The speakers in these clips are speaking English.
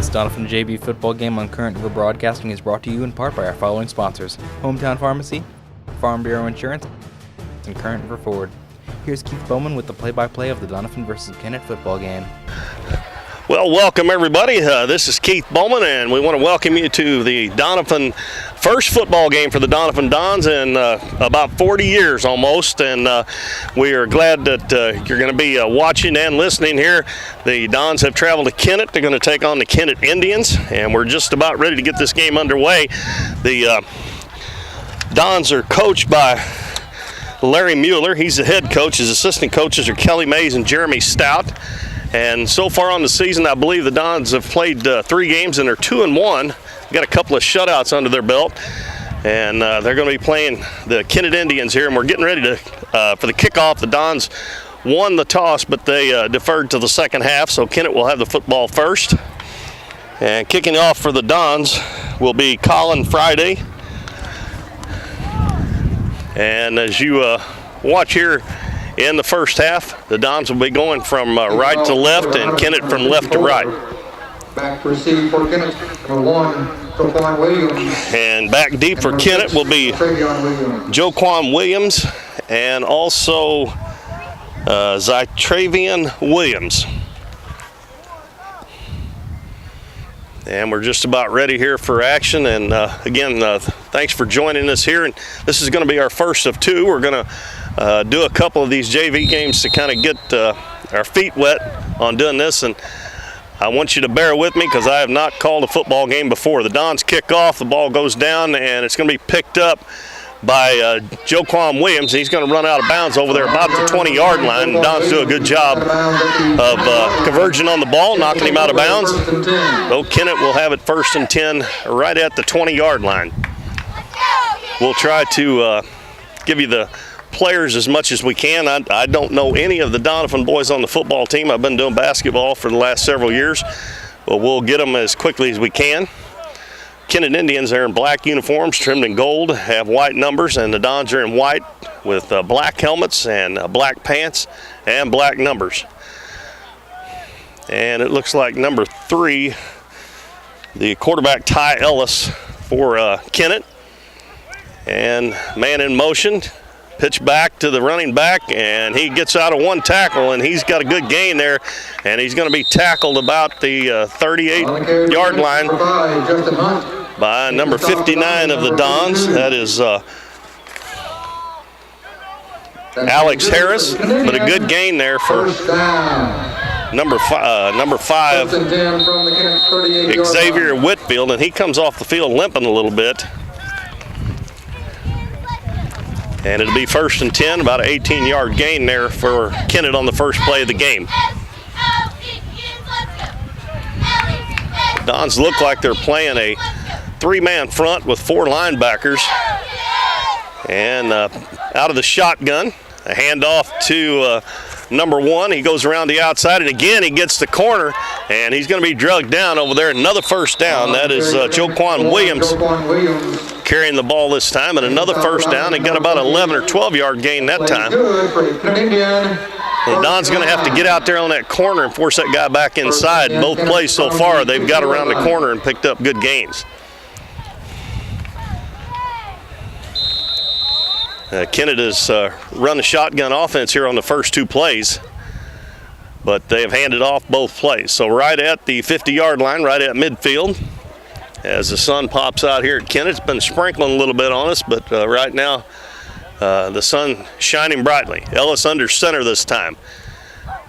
This Doniphan JV football game on Current River Broadcasting is brought to you in part by our following sponsors: Hometown Pharmacy, Farm Bureau Insurance, and Current River Ford. Here's Keith Bowman with the play-by-play of the Doniphan versus Kennett football game. Well, welcome everybody. This is Keith Bowman, and we want to welcome you to the Doniphan first football game for the Doniphan Dons in about 40 years almost, and we are glad that you're going to be watching and listening here. The Dons have traveled to Kennett. They're going to take on the Kennett Indians, and we're just about ready to get this game underway. The Dons are coached by Larry Mueller. He's the head coach. His assistant coaches are Kelly Mays and Jeremy Stout. And so far on the season, I believe the Dons have played 3 games and they're 2-1. Got a couple of shutouts under their belt, and they're going to be playing the Kennett Indians here. And we're getting ready to for the kickoff. The Dons won the toss, but they deferred to the second half, so Kennett will have the football first. And kicking off for the Dons will be Colin Friday. And as you watch here, in the first half, the Dons will be going from right to left and Kennett from left to right. Back to receive for Kennett, number 1, Joquan Williams. And back deep for Kennett will be Joquan Williams and also Zytravian Williams. And we're just about ready here for action. And again, thanks for joining us here. And this is going to be our first of 2. We're going to do a couple of these JV games to kind of get our feet wet on doing this, and I want you to bear with me because I have not called a football game before. The Dons kick off, the ball goes down, and it's going to be picked up by Joquan Williams. He's going to run out of bounds over there about the 20-yard line. The Dons do a good job of converging on the ball, knocking him out of bounds. So Kennett will have it 1st and 10 right at the 20-yard line. We'll try to give you the players as much as we can. I don't know any of the Doniphan boys on the football team. I've been doing basketball for the last several years, but we'll get them as quickly as we can. Kennett Indians are in black uniforms trimmed in gold, have white numbers, and the Dons are in white with black helmets and black pants and black numbers. And it looks like number 3, the quarterback Ty Ellis for Kennett. And man in motion. Pitch back to the running back, and he gets out of 1 tackle, and he's got a good gain there, and he's going to be tackled about the 38-yard line by number 59 of the Dons. That is Alex Harris, but a good gain there for number 5, Xavier Whitfield, and he comes off the field limping a little bit. And it'll be 1st and 10, about an 18-yard gain there for Kennett on the first play of the game. Dons look like they're playing a 3-man front with 4 linebackers. And out of the shotgun, a handoff to number 1. He goes around the outside, and again he gets the corner, and he's going to be drugged down over there. Another first down. That is Joquan Williams carrying the ball this time, and another first down. He got about an 11 or 12-yard gain that time. The Don's going to have to get out there on that corner and force that guy back inside. Both plays so far, they've got around the corner and picked up good gains. Kennett has run the shotgun offense here on the first 2 plays, but they have handed off both plays. So right at the 50-yard line, right at midfield, as the sun pops out here at Kennett. It's been sprinkling a little bit on us, but right now the sun shining brightly. Ellis under center this time.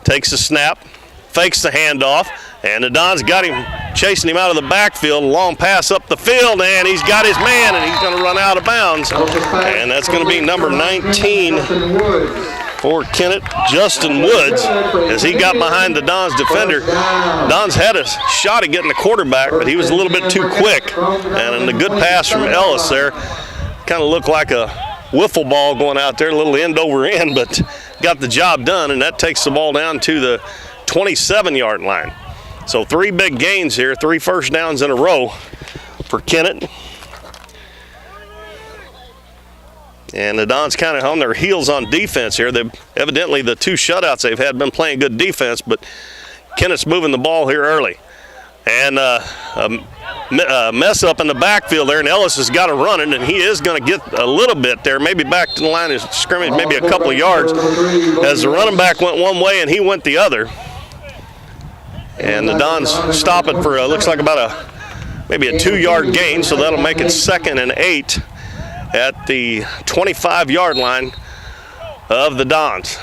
Takes the snap, fakes the handoff, and the Dons got him, chasing him out of the backfield. Long pass up the field, and he's got his man, and he's going to run out of bounds. And that's going to be number 19 for Kennett, Justin Woods, as he got behind the Dons defender. Dons had a shot at getting the quarterback, but he was a little bit too quick. And a good pass from Ellis there. Kind of looked like a wiffle ball going out there, a little end over end, but got the job done, and that takes the ball down to the 27-yard line. So 3 big gains here, 3 first downs in a row for Kennett. And the Dons kind of on their heels on defense here. They've evidently the 2 shutouts they've had been playing good defense, but Kennett's moving the ball here early. And a mess up in the backfield there, and Ellis has got to run it, and he is going to get a little bit there, maybe back to the line of scrimmage, maybe a couple of yards, as the running back went one way and he went the other. And the Dons stop it for looks like about maybe a 2-yard gain, so that'll make it 2nd and 8 at the 25-yard line of the Dons.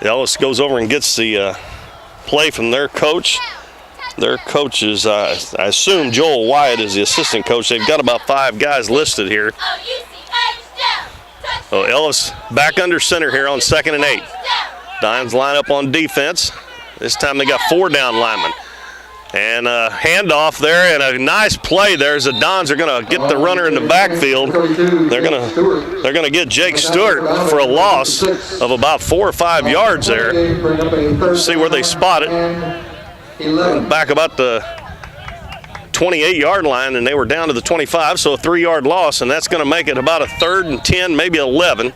Ellis goes over and gets the play from their coach. Their coach is, I assume Joel Wyatt is the assistant coach. They've got about 5 guys listed here. So Ellis back under center here on 2nd and 8. Dons line up on defense. This time they got 4 down linemen. And a handoff there, and a nice play there as the Dons are going to get the runner in the backfield. They're going to get Jake Stewart for a loss of about 4 or 5 yards there. See where they spot it. Back about the 28-yard line, and they were down to the 25, so a 3-yard loss, and that's going to make it about a 3rd and 10, maybe 11.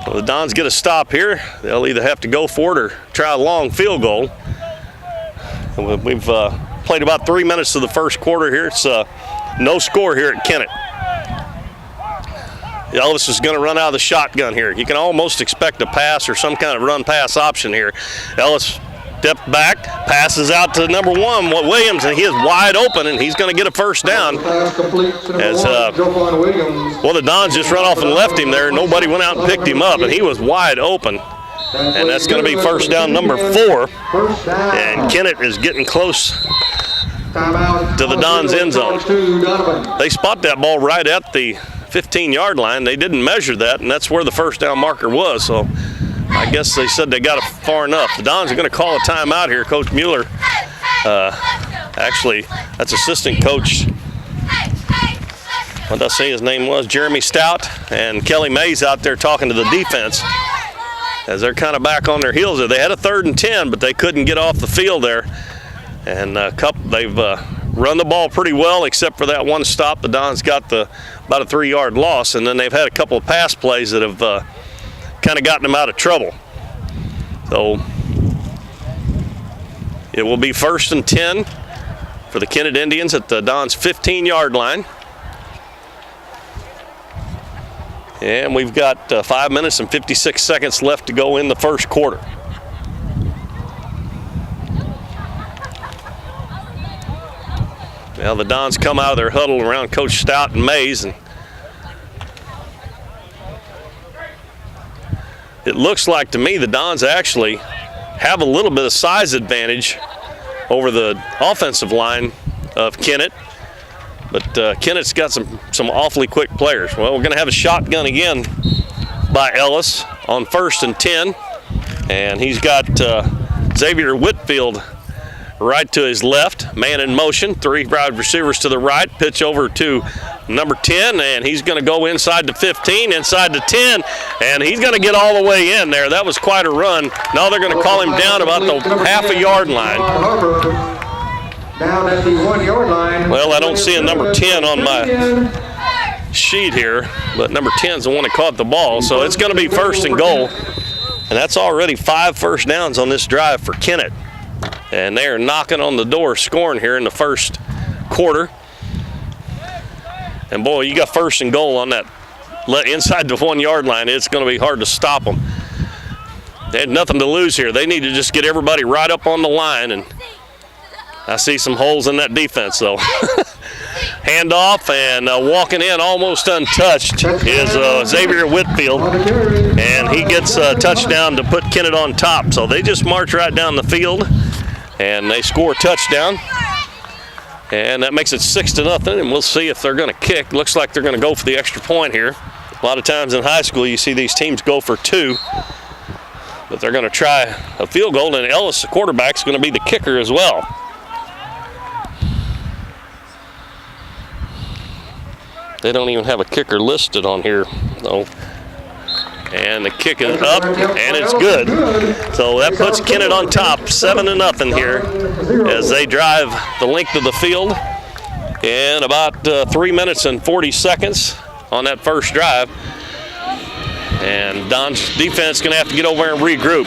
So the Dons get a stop here. They'll either have to go for it or try a long field goal. We've played about 3 minutes of the first quarter here. It's no score here at Kennett. Elvis is going to run out of the shotgun here. You can almost expect a pass or some kind of run-pass option here. Ellis steps back, passes out to number 1, Williams, and he is wide open, and he's going to get a first down. As the Dons just run off and left him there. Nobody went out and picked him up, and he was wide open. And that's going to be first down number 4. And Kennett is getting close to the Dons end zone. They spot that ball right at the 15-yard line. They didn't measure that, and that's where the first down marker was. So I guess they said they got it far enough. The Dons are going to call a timeout here. Coach Mueller, actually, that's assistant coach, what did I say his name was? Jeremy Stout, and Kelly Mays out there talking to the defense as they're kind of back on their heels there. They had a 3rd and 10, but they couldn't get off the field there. And they've run the ball pretty well, except for that one stop. The Dons got about a 3-yard loss, and then they've had a couple of pass plays that have kind of gotten them out of trouble. So it will be 1st and 10 for the Kennett Indians at the Dons 15-yard line. And we've got 5 minutes and 56 seconds left to go in the first quarter. Now the Dons come out of their huddle around Coach Stout and Mays, and it looks like to me the Dons actually have a little bit of size advantage over the offensive line of Kennett. But Kennett's got some awfully quick players. Well, we're going to have a shotgun again by Ellis on 1st and 10. And he's got Xavier Whitfield right to his left, man in motion, 3 wide receivers to the right, pitch over to number 10, and he's going to go inside the 15, inside the 10, and he's going to get all the way in there. That was quite a run. Now they're going to call him down about the half-a-yard line. Down at the 1-yard line. Well, I don't see a number 10 on my sheet here, but number 10 is the one that caught the ball, so it's going to be 1st and goal. And that's already 5 first downs on this drive for Kennett. And they're knocking on the door, scoring here in the first quarter. And boy, you got 1st and goal on that inside the 1-yard line. It's going to be hard to stop them. They had nothing to lose here. They need to just get everybody right up on the line, and I see some holes in that defense, though. Handoff, and walking in almost untouched is Xavier Whitfield, and he gets a touchdown to put Kennett on top. So they just march right down the field, and they score a touchdown, and that makes it 6-0. And we'll see if they're going to kick. Looks like they're going to go for the extra point here. A lot of times in high school, you see these teams go for 2, but they're going to try a field goal, and Ellis, the quarterback, is going to be the kicker as well. They don't even have a kicker listed on here, though. And the kick is up, and it's good. So that puts Kennett on top, 7-0 here, as they drive the length of the field in about 3 minutes and 40 seconds on that first drive. And Don's defense is going to have to get over and regroup.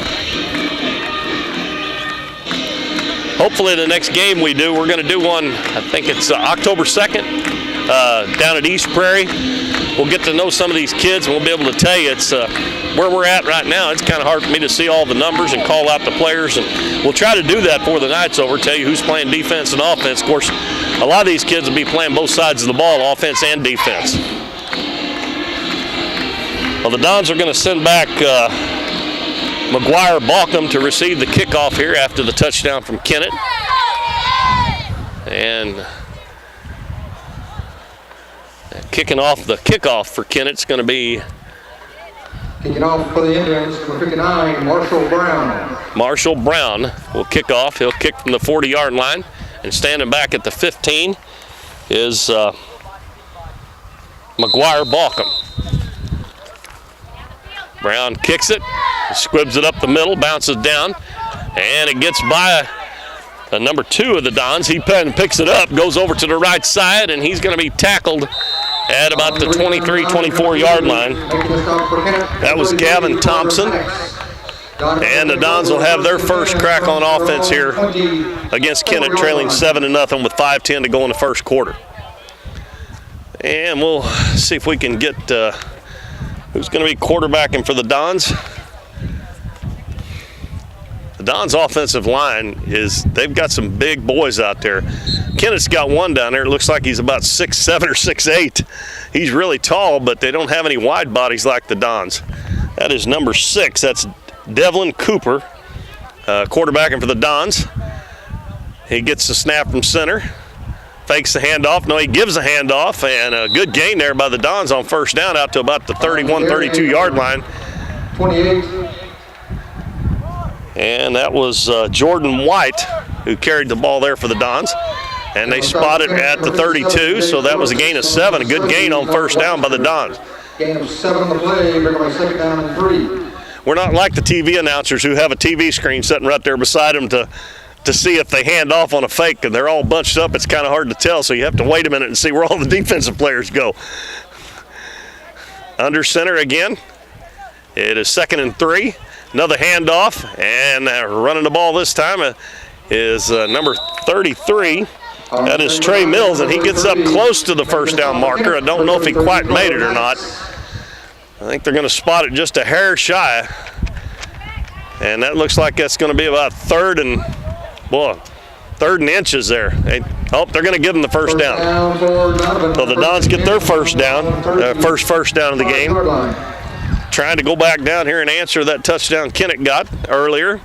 hopefully the next game we do, we're going to do one, I think it's October 2nd down at East Prairie. We'll get to know some of these kids, and we'll be able to tell you it's where we're at right now. It's kind of hard for me to see all the numbers and call out the players, and we'll try to do that before the night's over, tell you who's playing defense and offense. Of course, a lot of these kids will be playing both sides of the ball, offense and defense. Well, the Dons are going to send back McGuire Balcom to receive the kickoff here after the touchdown from Kennett. And kicking off the kickoff for Kennett's going to be Kicking off for the Indians, number 59, Marshall Brown. Marshall Brown will kick off. He'll kick from the 40-yard line. And standing back at the 15 is McGuire Balcom. Brown kicks it, squibs it up the middle, bounces down, and it gets by number 2 of the Dons. He picks it up, goes over to the right side, and he's going to be tackled at about the 23, 24-yard line. That was Gavin Thompson. And the Dons will have their first crack on offense here against Kennett, trailing 7-0 with 5:10 to go in the first quarter. And we'll see if we can get who's going to be quarterbacking for the Dons. The Dons' offensive line they've got some big boys out there. Kennett's got one down there. It looks like he's about 6'7" or 6'8". He's really tall, but they don't have any wide bodies like the Dons. That is number 6. That's Devlin Cooper, quarterbacking for the Dons. He gets the snap from center. Fakes the handoff. No, he gives a handoff, and a good gain there by the Dons on first down out to about the 31, 32-yard line. 28. And that was Jordan White who carried the ball there for the Dons. And they spot it at the 32, so that was a gain of 7. A good gain on first down by the Dons. Gain of 7 on the play, bring by 2nd down and 3. We're not like the TV announcers who have a TV screen sitting right there beside them to see if they hand off on a fake, and they're all bunched up. It's kind of hard to tell, so you have to wait a minute and see where all the defensive players go. Under center again. It is 2nd and 3. Another handoff, and running the ball this time is number 33. That is Trey Mills, and he gets up close to the first down marker. I don't know if he quite made it or not. I think they're going to spot it just a hair shy. And that looks like that's going to be about 3rd and inches there. They're going to give them the first down. So the Dons get their first down, first down of the game. Trying to go back down here and answer that touchdown Kennett got earlier.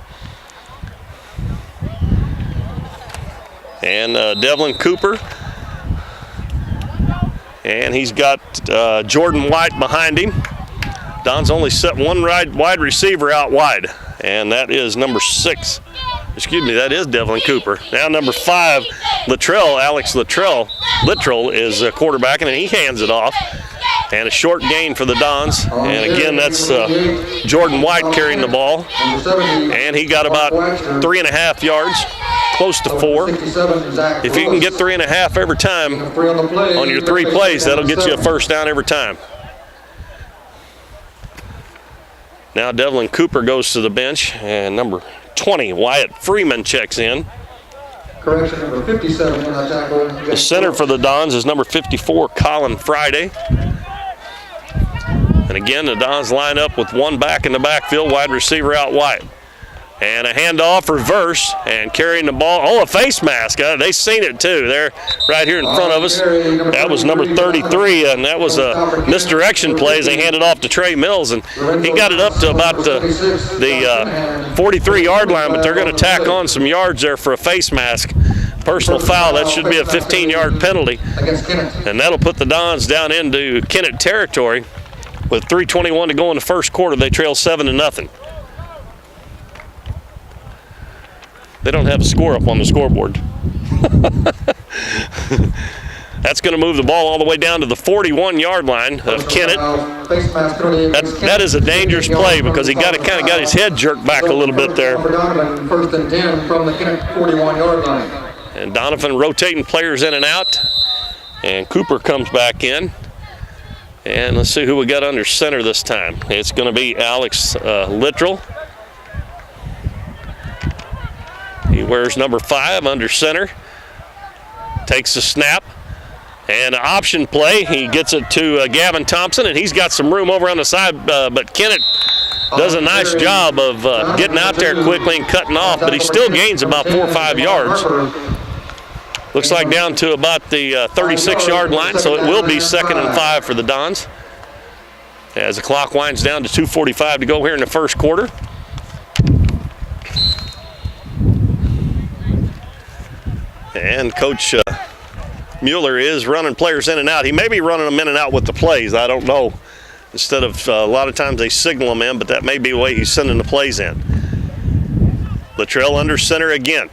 And Devlin Cooper. And he's got Jordan White behind him. Don's only set one wide receiver out wide, and that is number 6. Excuse me, that is Devlin Cooper. Now number 5, Alex Littrell is quarterbacking, and he hands it off. And a short gain for the Dons. And again, that's Jordan White carrying the ball. And he got about 3.5 yards, close to 4. If you can get 3.5 every time on your 3 plays, that'll get you a first down every time. Now Devlin Cooper goes to the bench, and number 20, Wyatt Freeman, checks in. Correction, number 57 in that tackle. The center for the Dons is number 54, Colin Friday. And again, the Dons line up with one back in the backfield, wide receiver out wide. And a handoff, reverse, and carrying the ball. Oh, a face mask. They seen it too. They're right here in front of us. That was number 33, and that was a misdirection play as they handed off to Trey Mills. And he got it up to about the 43-yard line, but they're going to tack on some yards there for a face mask. Personal foul. That should be a 15-yard penalty. And that'll put the Dons down into Kennett territory. With 3:21 to go in the first quarter, they trail 7-0. They don't have a score up on the scoreboard. That's going to move the ball all the way down to the 41-yard line of Kennett. That is a dangerous play because he kind of got his head jerked back a little bit there. First and 10 from the Kennett 41-yard line. And Doniphan rotating players in and out. And Cooper comes back in. And let's see who we got under center this time. It's going to be Alex Littrell. He He wears number 5 under center. Takes the snap. And an option play. He gets it to Gavin Thompson, and he's got some room over on the side, but Kennett does a nice job of getting out there quickly and cutting off, but he still gains about 4 or 5 yards. Looks like down to about the 36-yard line, so it will be 2nd and 5 for the Dons. As the clock winds down to 2:45 to go here in the first quarter. And Coach Mueller is running players in and out. He may be running them in and out with the plays. I don't know. Instead of a lot of times they signal them in, but that may be the way he's sending the plays in. Latrell under center again.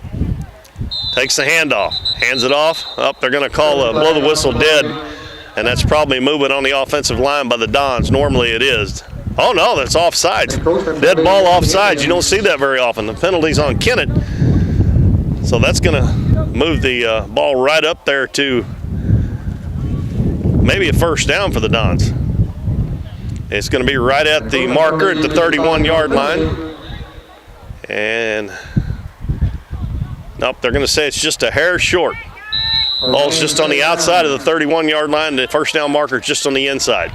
Takes the handoff. Hands it off. They're going to call blow the whistle dead. And that's probably a movement on the offensive line by the Dons. Normally it is. Oh, no, that's offsides. Dead ball offsides. You don't see that very often. The penalty's on Kennett. So that's going to move the ball right up there to maybe a first down for the Dons. It's going to be right at the marker at the 31-yard line. And nope, they're going to say it's just a hair short. Ball's just on the outside of the 31-yard line. The first down marker is just on the inside.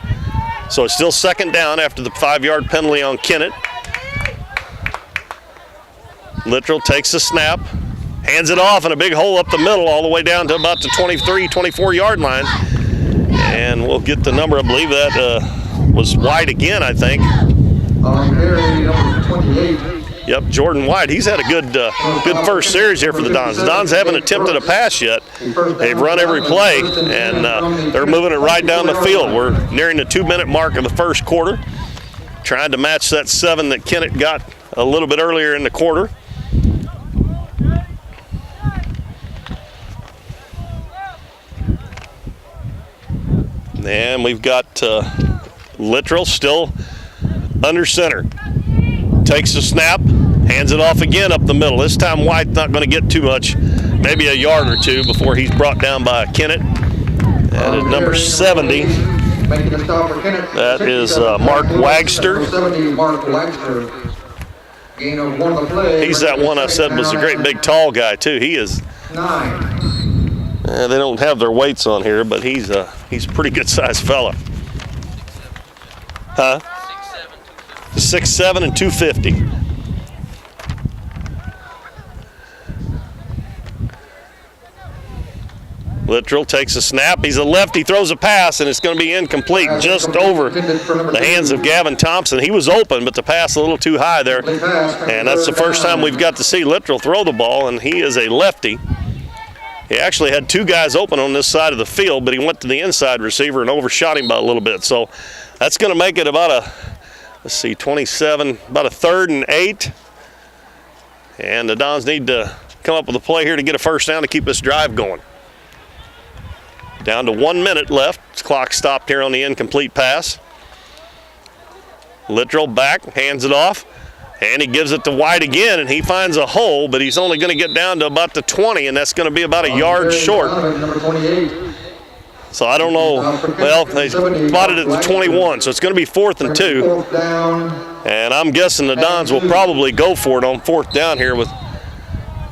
So it's still 2nd down after the 5-yard penalty on Kennett. Littrell takes the snap. Hands it off in a big hole up the middle all the way down to about the 23, 24-yard line. And we'll get the number. I believe that was White again, I think. Yep, Jordan White. He's had a good first series here for the Dons. The Dons haven't attempted a pass yet. They've run every play, and they're moving it right down the field. We're nearing the 2-minute mark of the first quarter. Trying to match that 7 that Kennett got a little bit earlier in the quarter. And we've got Littrell still under center. Takes the snap, hands it off again up the middle. This time White's not going to get too much, maybe a yard or two before he's brought down by Kennett. That is number 70. That is Mark Wagster. He's that one I said was a great big tall guy too. He is. They don't have their weights on here, but he's a pretty good sized fella. Huh? 6'7" and 250. Littrell takes a snap. He's a lefty, throws a pass, and it's going to be incomplete just over the hands of Gavin Thompson. He was open, but the pass a little too high there. And that's the first time we've got to see Littrell throw the ball, and he is a lefty. He actually had 2 guys open on this side of the field, but he went to the inside receiver and overshot him by a little bit. So that's going to make it about a, 27, about a 3rd and 8. And the Dons need to come up with a play here to get a first down to keep this drive going. Down to 1 minute left. Clock stopped here on the incomplete pass. Littrell back, hands it off. And he gives it to White again, and he finds a hole, but he's only going to get down to about the 20, and that's going to be about a yard short. So I don't know. Well, they spotted it at the 21, so it's going to be 4th and 2. And I'm guessing the Dons will probably go for it on 4th down here.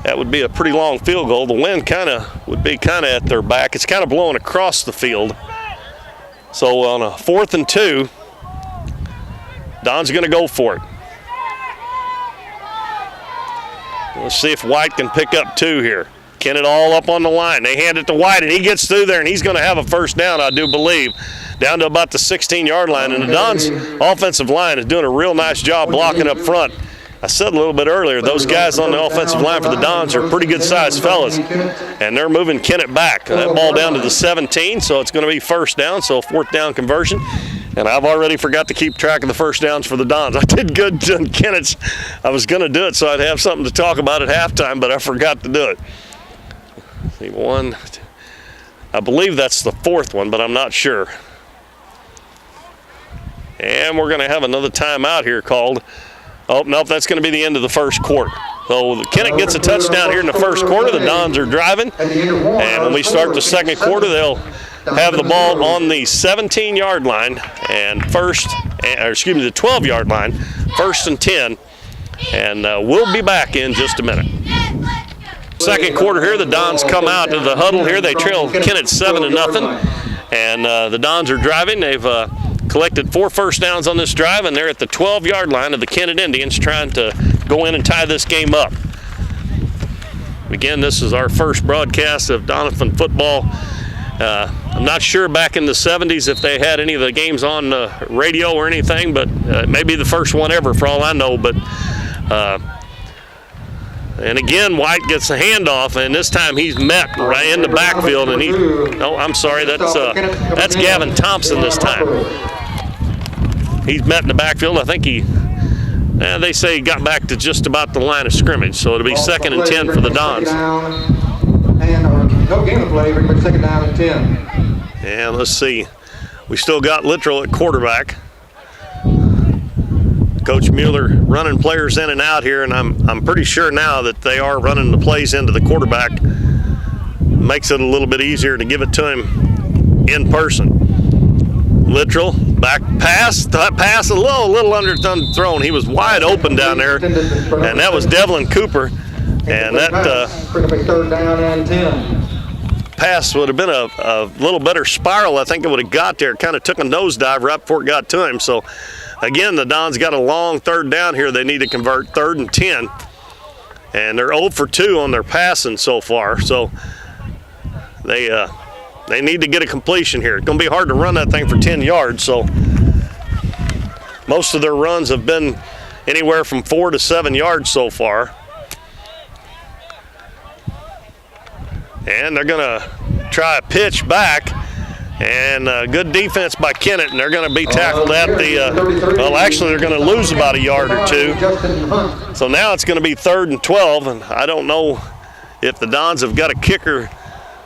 That would be a pretty long field goal. The wind would be kind of at their back. It's kind of blowing across the field. So on a 4th and 2, Don's going to go for it. Let's see if White can pick up 2 here. Kennett all up on the line. They hand it to White, and he gets through there, and he's going to have a first down, I do believe, down to about the 16-yard line. And the Dons' offensive line is doing a real nice job blocking up front. I said a little bit earlier, those guys on the offensive line for the Dons are pretty good-sized fellas, and they're moving Kennett back. That ball down to the 17, so it's going to be first down, so 4th down conversion. And I've already forgot to keep track of the first downs for the Dons. I did good on Kennett's. I was going to do it so I'd have something to talk about at halftime, but I forgot to do it. See, 1, I believe that's the 4th one, but I'm not sure. And we're going to have another timeout here called. Oh, nope, that's going to be the end of the first quarter. So Kennett gets a touchdown here in the first quarter. The Dons are driving. And when we start the second quarter, they'll have the ball on the 17-yard line and the 12-yard line, 1st and 10. And we'll be back in just a minute. Second quarter here, the Dons come out to the huddle here. They trail Kennett 7-0, and the Dons are driving. They've collected 4 first downs on this drive, and they're at the 12-yard line of the Kennett Indians trying to go in and tie this game up. Again, this is our first broadcast of Doniphan football. I'm not sure back in the 70s if they had any of the games on radio or anything, but it may be the first one ever for all I know. But and again, White gets a handoff, and this time he's met right in the backfield, and I'm sorry, that's Gavin Thompson this time. He's met in the backfield. I think they say he got back to just about the line of scrimmage, so it'll be 2nd and 10 for the Dons. No game to play, bring back 2nd down and 10. And let's see, we still got Littrell at quarterback. Coach Mueller running players in and out here, and I'm pretty sure now that they are running the plays into the quarterback. Makes it a little bit easier to give it to him in person. Littrell, back pass, that pass a little underthrown. He was wide open down there, and that was Devlin Cooper. And that 3rd down and 10. Pass would have been a little better spiral. I think it would have got there. Kind of took a nosedive right before it got to him. So, again, the Dons got a long 3rd down here. They need to convert 3rd and 10. And they're 0 for 2 on their passing so far. So, they need to get a completion here. It's going to be hard to run that thing for 10 yards. So, most of their runs have been anywhere from 4 to 7 yards so far. And they're going to try a pitch back, and good defense by Kennett, and they're going to be tackled at the, well, actually they're going to lose about a yard or 2. So now it's going to be 3rd and 12, and I don't know if the Dons have got a kicker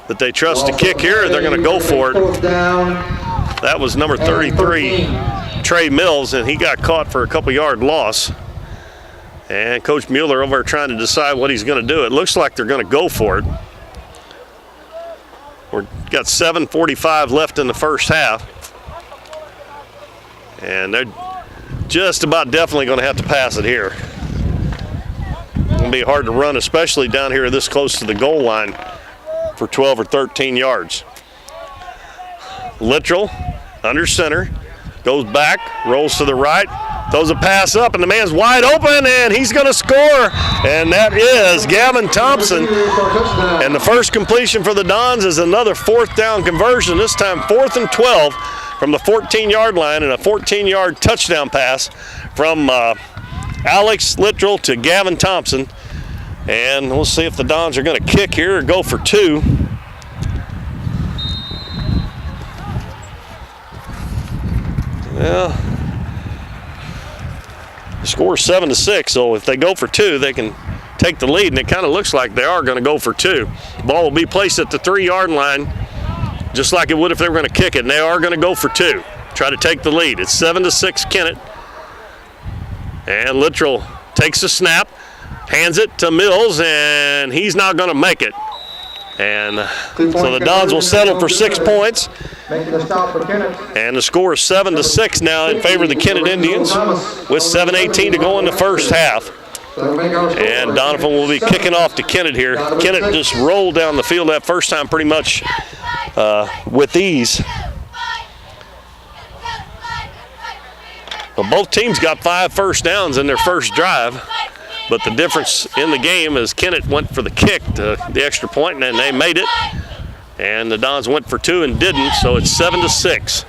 that they trust to kick here, or they're going to go for it. That was number 33, Trey Mills, and he got caught for a couple-yard loss. And Coach Mueller over there trying to decide what he's going to do. It looks like they're going to go for it. We've got 7:45 left in the first half. And they're just about definitely going to have to pass it here. It's going to be hard to run, especially down here this close to the goal line for 12 or 13 yards. Littrell under center, goes back, rolls to the right, throws a pass up, and the man's wide open, and he's going to score. And that is Gavin Thompson. And the first completion for the Dons is another 4th down conversion, this time 4th and 12 from the 14-yard line, and a 14-yard touchdown pass from Alex Littrell to Gavin Thompson. And we'll see if the Dons are going to kick here or go for 2. Well, the score is 7-6, so if they go for 2, they can take the lead, and it kind of looks like they are going to go for 2. Ball will be placed at the 3-yard line, just like it would if they were going to kick it, and they are going to go for 2. Try to take the lead. It's 7-6 Kennett. And Littrell takes a snap, hands it to Mills, and he's not going to make it. And so the Dons will settle for 6 points. And the score is 7-6 now in favor of the Kennett Indians with 7:18 to go in the first half. And Doniphan will be kicking off to Kennett here. Kennett just rolled down the field that first time pretty much with ease. Well, both teams got 5 first downs in their first drive. But the difference in the game is Kennett went for the kick, the extra point, and they made it. And the Dons went for 2 and didn't, so it's 7-6.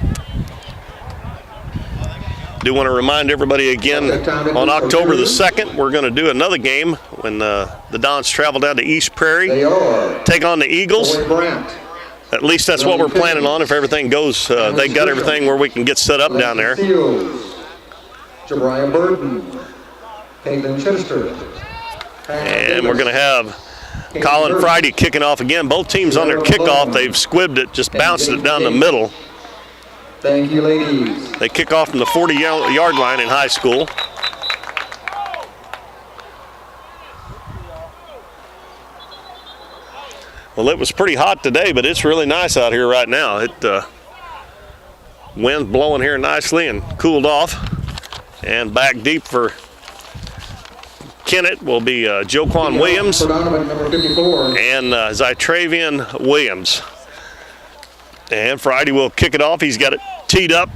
Do want to remind everybody again, on October the 2nd, we're going to do another game when the Dons travel down to East Prairie, take on the Eagles. At least that's what we're planning on. If everything goes, they got everything where we can get set up down there. Jabariah Burton. And we're going to have Colin Friday kicking off again. Both teams on their kickoff, they've squibbed it, just bounced it down the middle. Thank you, ladies. They kick off from the 40-yard line in high school. Well, it was pretty hot today, but it's really nice out here right now. Wind's blowing here nicely and cooled off. And back deep for Kennett will be Joquan Williams For Doniphan, number 54. and Zytravian Williams. And Friday will kick it off. He's got it teed up.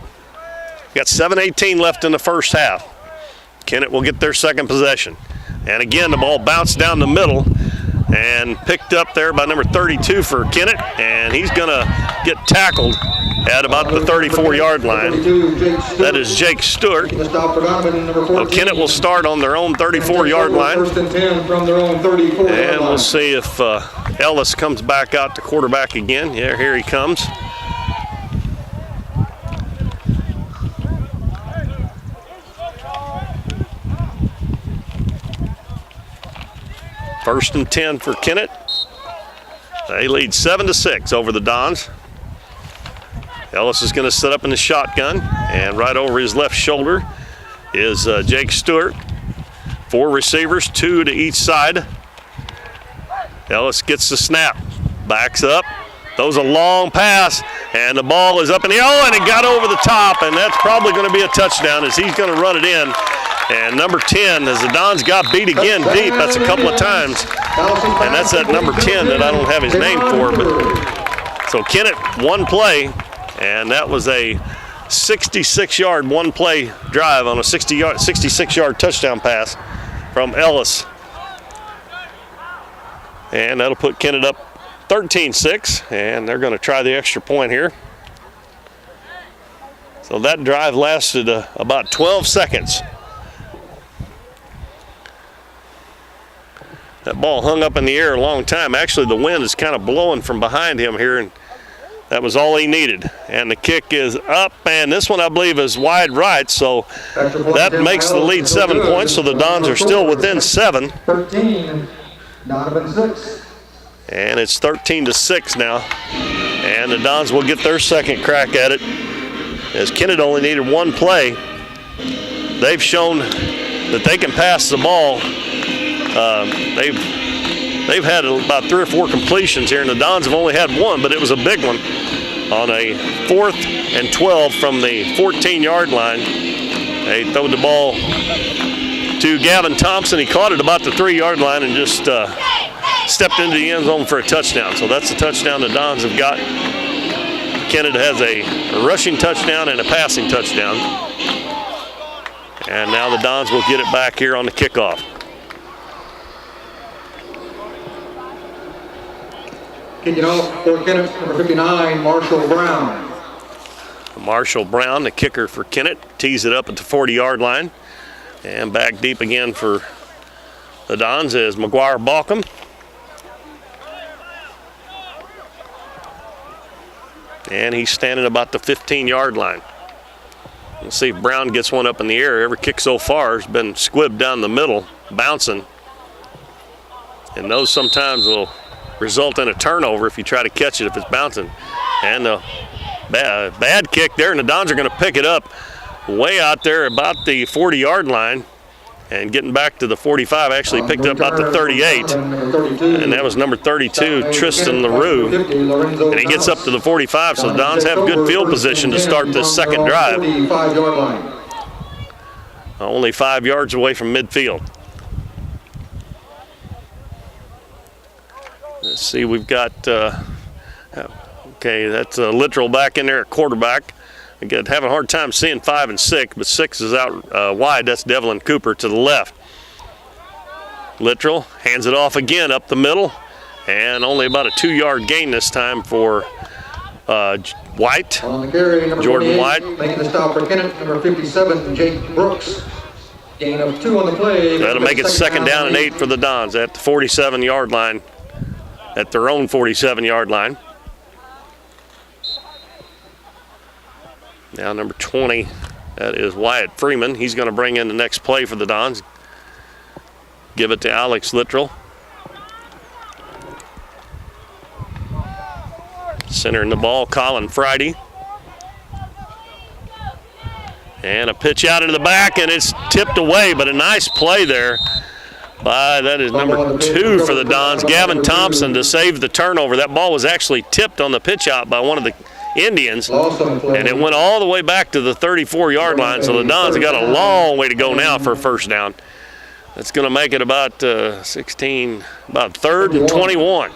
Got 7:18 left in the first half. Kennett will get their second possession. And again, the ball bounced down the middle and picked up there by number 32 for Kennett. And he's going to get tackled at about the 34-yard line. That is Jake Stewart. So Kennett will start on their own 34-yard line. First and 10 from their own 34-yard line. And we'll see if Ellis comes back out to quarterback again. Yeah, here he comes. First and 10 for Kennett. They lead 7-6 over the Dons. Ellis is going to set up in the shotgun, and right over his left shoulder is Jake Stewart. 4 receivers, 2 to each side. Ellis gets the snap, backs up, throws a long pass, and the ball is up in the air, and it got over the top, and that's probably going to be a touchdown as he's going to run it in. And number 10, as the Dons got beat again deep, that's a couple of times, and that's that number 10 that I don't have his name for. But so Kennett, one play, and that was a 66-yard one-play drive on a 66-yard touchdown pass from Ellis. And that'll put Kennett up 13-6, and they're going to try the extra point here. So that drive lasted about 12 seconds. That ball hung up in the air a long time. Actually, the wind is kind of blowing from behind him here, and that was all he needed. And the kick is up, and this one I believe is wide right, so that makes the lead 7 points, so the Dons are still within 7. 13, Doniphan 6. And it's 13-6 now, and the Dons will get their second crack at it, as Kennett only needed one play. They've shown that they can pass the ball. They've had about 3 or 4 completions here, and the Dons have only had one, but it was a big one on a 4th and 12 from the 14-yard line. They throw the ball to Gavin Thompson. He caught it about the 3-yard line and just stepped into the end zone for a touchdown. So that's the touchdown the Dons have got. Kennett has a rushing touchdown and a passing touchdown. And now the Dons will get it back here on the kickoff. Kicking off for Kennett, number 59, Marshall Brown. Marshall Brown, the kicker for Kennett, tees it up at the 40-yard line. And back deep again for the Dons is McGuire Balcom. And he's standing about the 15-yard line. We'll see if Brown gets one up in the air. Every kick so far has been squibbed down the middle, bouncing. And those sometimes will result in a turnover if you try to catch it if it's bouncing. And a bad kick there, and the Dons are going to pick it up way out there about the 40-yard line. And getting back to the 45, actually picked up about the 38. And that was number 32, Tristan LaRue. And he gets up to the 45, so the Dons have good field position to start this second drive. Only 5 yards away from midfield. Let's see, we've got, okay, that's Littrell back in there at quarterback. Again, having a hard time seeing 5 and 6, but 6 is out wide. That's Devlin Cooper to the left. Littrell hands it off again up the middle, and only about a 2-yard gain this time for White. On the carry, number Jordan White. Making the stop for Kennett, number 57, Jake Brooks. Gain of 2 on the play. That'll make it second down and 8 for the Dons at the 47-yard line, at their own 47-yard line. Now number 20, that is Wyatt Freeman. He's going to bring in the next play for the Dons. Give it to Alex Littrell. Centering the ball, Colin Friday. And a pitch out into the back, and it's tipped away, but a nice play there by, that is number 2 for the Dons, Gavin Thompson, to save the turnover. That ball was actually tipped on the pitch out by one of the Indians, and it went all the way back to the 34-yard line, so the Dons have got a long way to go now for a first down. That's going to make it about 16, about 3rd and 21.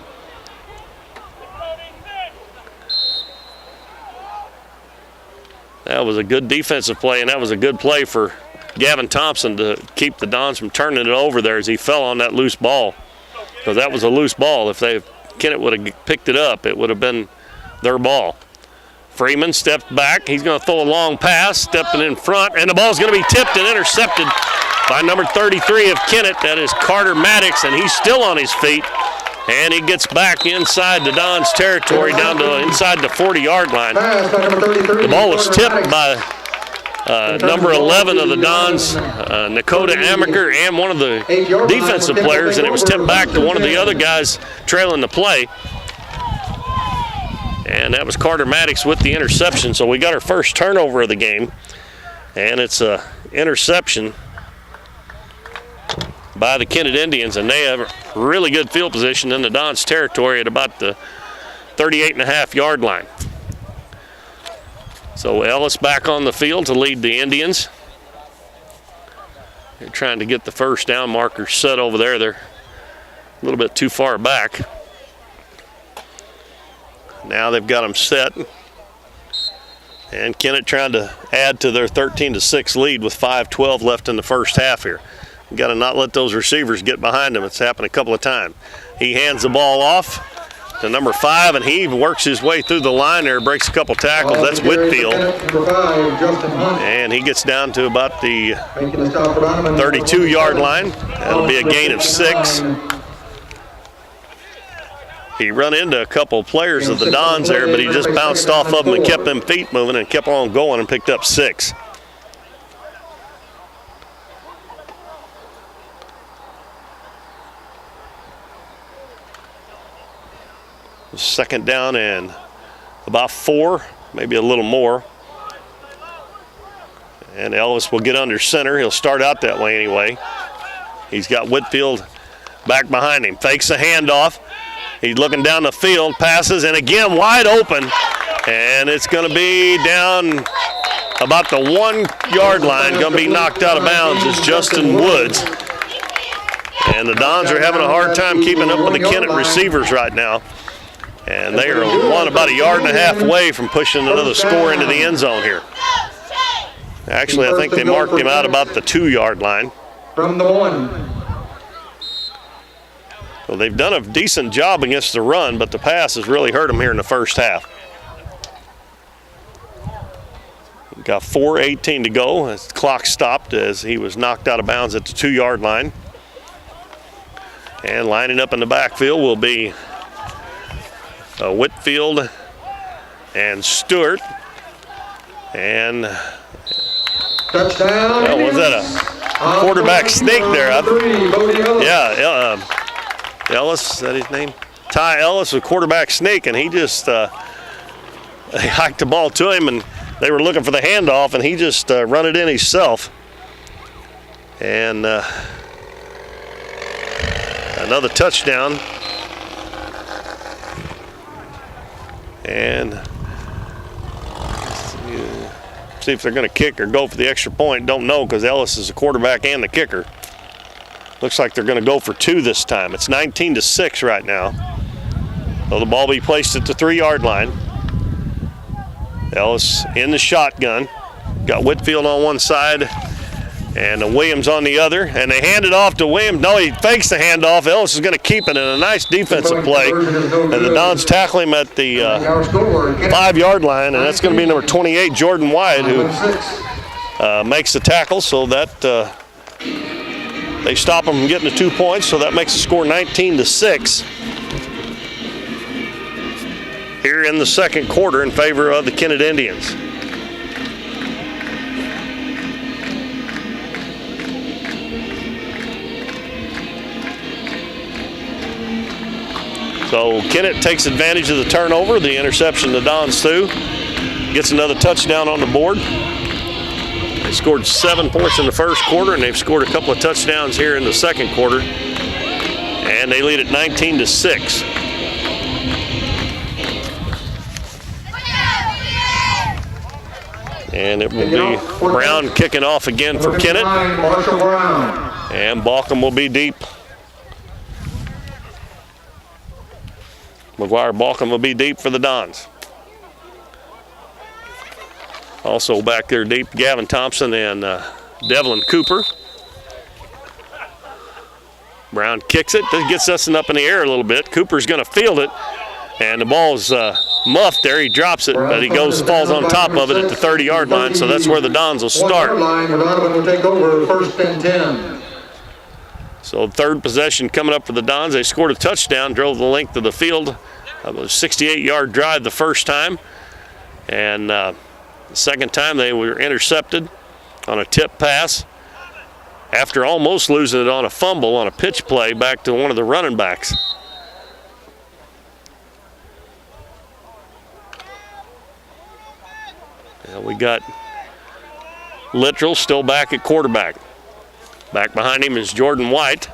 That was a good defensive play, and that was a good play for Gavin Thompson to keep the Dons from turning it over there as he fell on that loose ball. Because that was a loose ball. If Kennett would have picked it up, it would have been their ball. Freeman stepped back. He's going to throw a long pass, stepping in front, and the ball's going to be tipped and intercepted by number 33 of Kennett. That is Carter Maddox, and he's still on his feet. And he gets back inside the Dons' territory, down to inside the 40-yard line. The ball was tipped by number 11 of the Dons, Nakota Amaker, and one of the defensive players, and it was tipped back to one of the other guys trailing the play. And that was Carter Maddox with the interception. So we got our first turnover of the game, and it's an interception by the Kennett Indians, and they have really good field position in the Dons' territory at about the 38.5-yard line. So Ellis back on the field to lead the Indians. They're trying to get the first down markers set over there. They're a little bit too far back. Now they've got them set. And Kennett trying to add to their 13-6 lead with 5:12 left in the first half here. You got to not let those receivers get behind them. It's happened a couple of times. He hands the ball off to number 5, and he works his way through the line there, breaks a couple tackles. That's Whitfield. And he gets down to about the 32-yard line. That'll be a gain of 6. He run into a couple players of the Dons there, but he just bounced off of them and kept them feet moving and kept on going and picked up 6. Second down and about 4, maybe a little more. And Ellis will get under center. He'll start out that way anyway. He's got Whitfield back behind him. Fakes a handoff. He's looking down the field, passes, and again wide open. And it's going to be down about the 1-yard line. Going to be knocked out of bounds is Justin Woods. And the Dons are having a hard time keeping up with the Kennett receivers right now. And they are about 1.5 yards away from pushing another score into the end zone here. Actually, I think they marked him out about the 2-yard line. From the 1. So they've done a decent job against the run, but the pass has really hurt them here in the first half. Got 4:18 to go as the clock stopped as he was knocked out of bounds at the 2-yard line. And lining up in the backfield will be Whitfield and Stewart. And touchdown. Was that a quarterback sneak there? Ellis, is that his name? Ty Ellis, a quarterback sneak, and he just they hiked the ball to him, and they were looking for the handoff, and he just run it in himself. And another touchdown. And see if they're going to kick or go for the extra point. Don't know because Ellis is the quarterback and the kicker. Looks like they're going to go for 2 this time. It's 19-6 right now. So the ball will be placed at the 3-yard line. Ellis in the shotgun. Got Whitfield on one side and Williams on the other. And they hand it off to Williams. No, he fakes the handoff. Ellis is going to keep it in a nice defensive play. And the Dons tackle him at the 5-yard line. And that's going to be number 28, Jordan Wyatt, who makes the tackle. So that they stop him from getting the 2 points. So that makes the score 19-6. Here in the second quarter in favor of the Kennett Indians. So Kennett takes advantage of the turnover, the interception to Dons threw. Gets another touchdown on the board. They scored 7 points in the first quarter, and they've scored a couple of touchdowns here in the second quarter. And they lead at 19-6. And it will be Brown kicking off again for Kennett. Marshall Brown. And Balcom will be deep. McGuire Balcom will be deep for the Dons. Also back there deep, Gavin Thompson and Devlin Cooper. Brown kicks it, gets us up in the air a little bit. Cooper's going to field it, and the ball's muffed there. He drops it, but he falls on top of it at the 30-yard line, so that's where the Dons will start. Will take over first and 10. So third possession coming up for the Dons. They scored a touchdown, drove the length of the field. A 68-yard drive the first time, and the second time they were intercepted on a tip pass after almost losing it on a fumble on a pitch play back to one of the running backs. And we got Littrell still back at quarterback. Back behind him is Jordan White.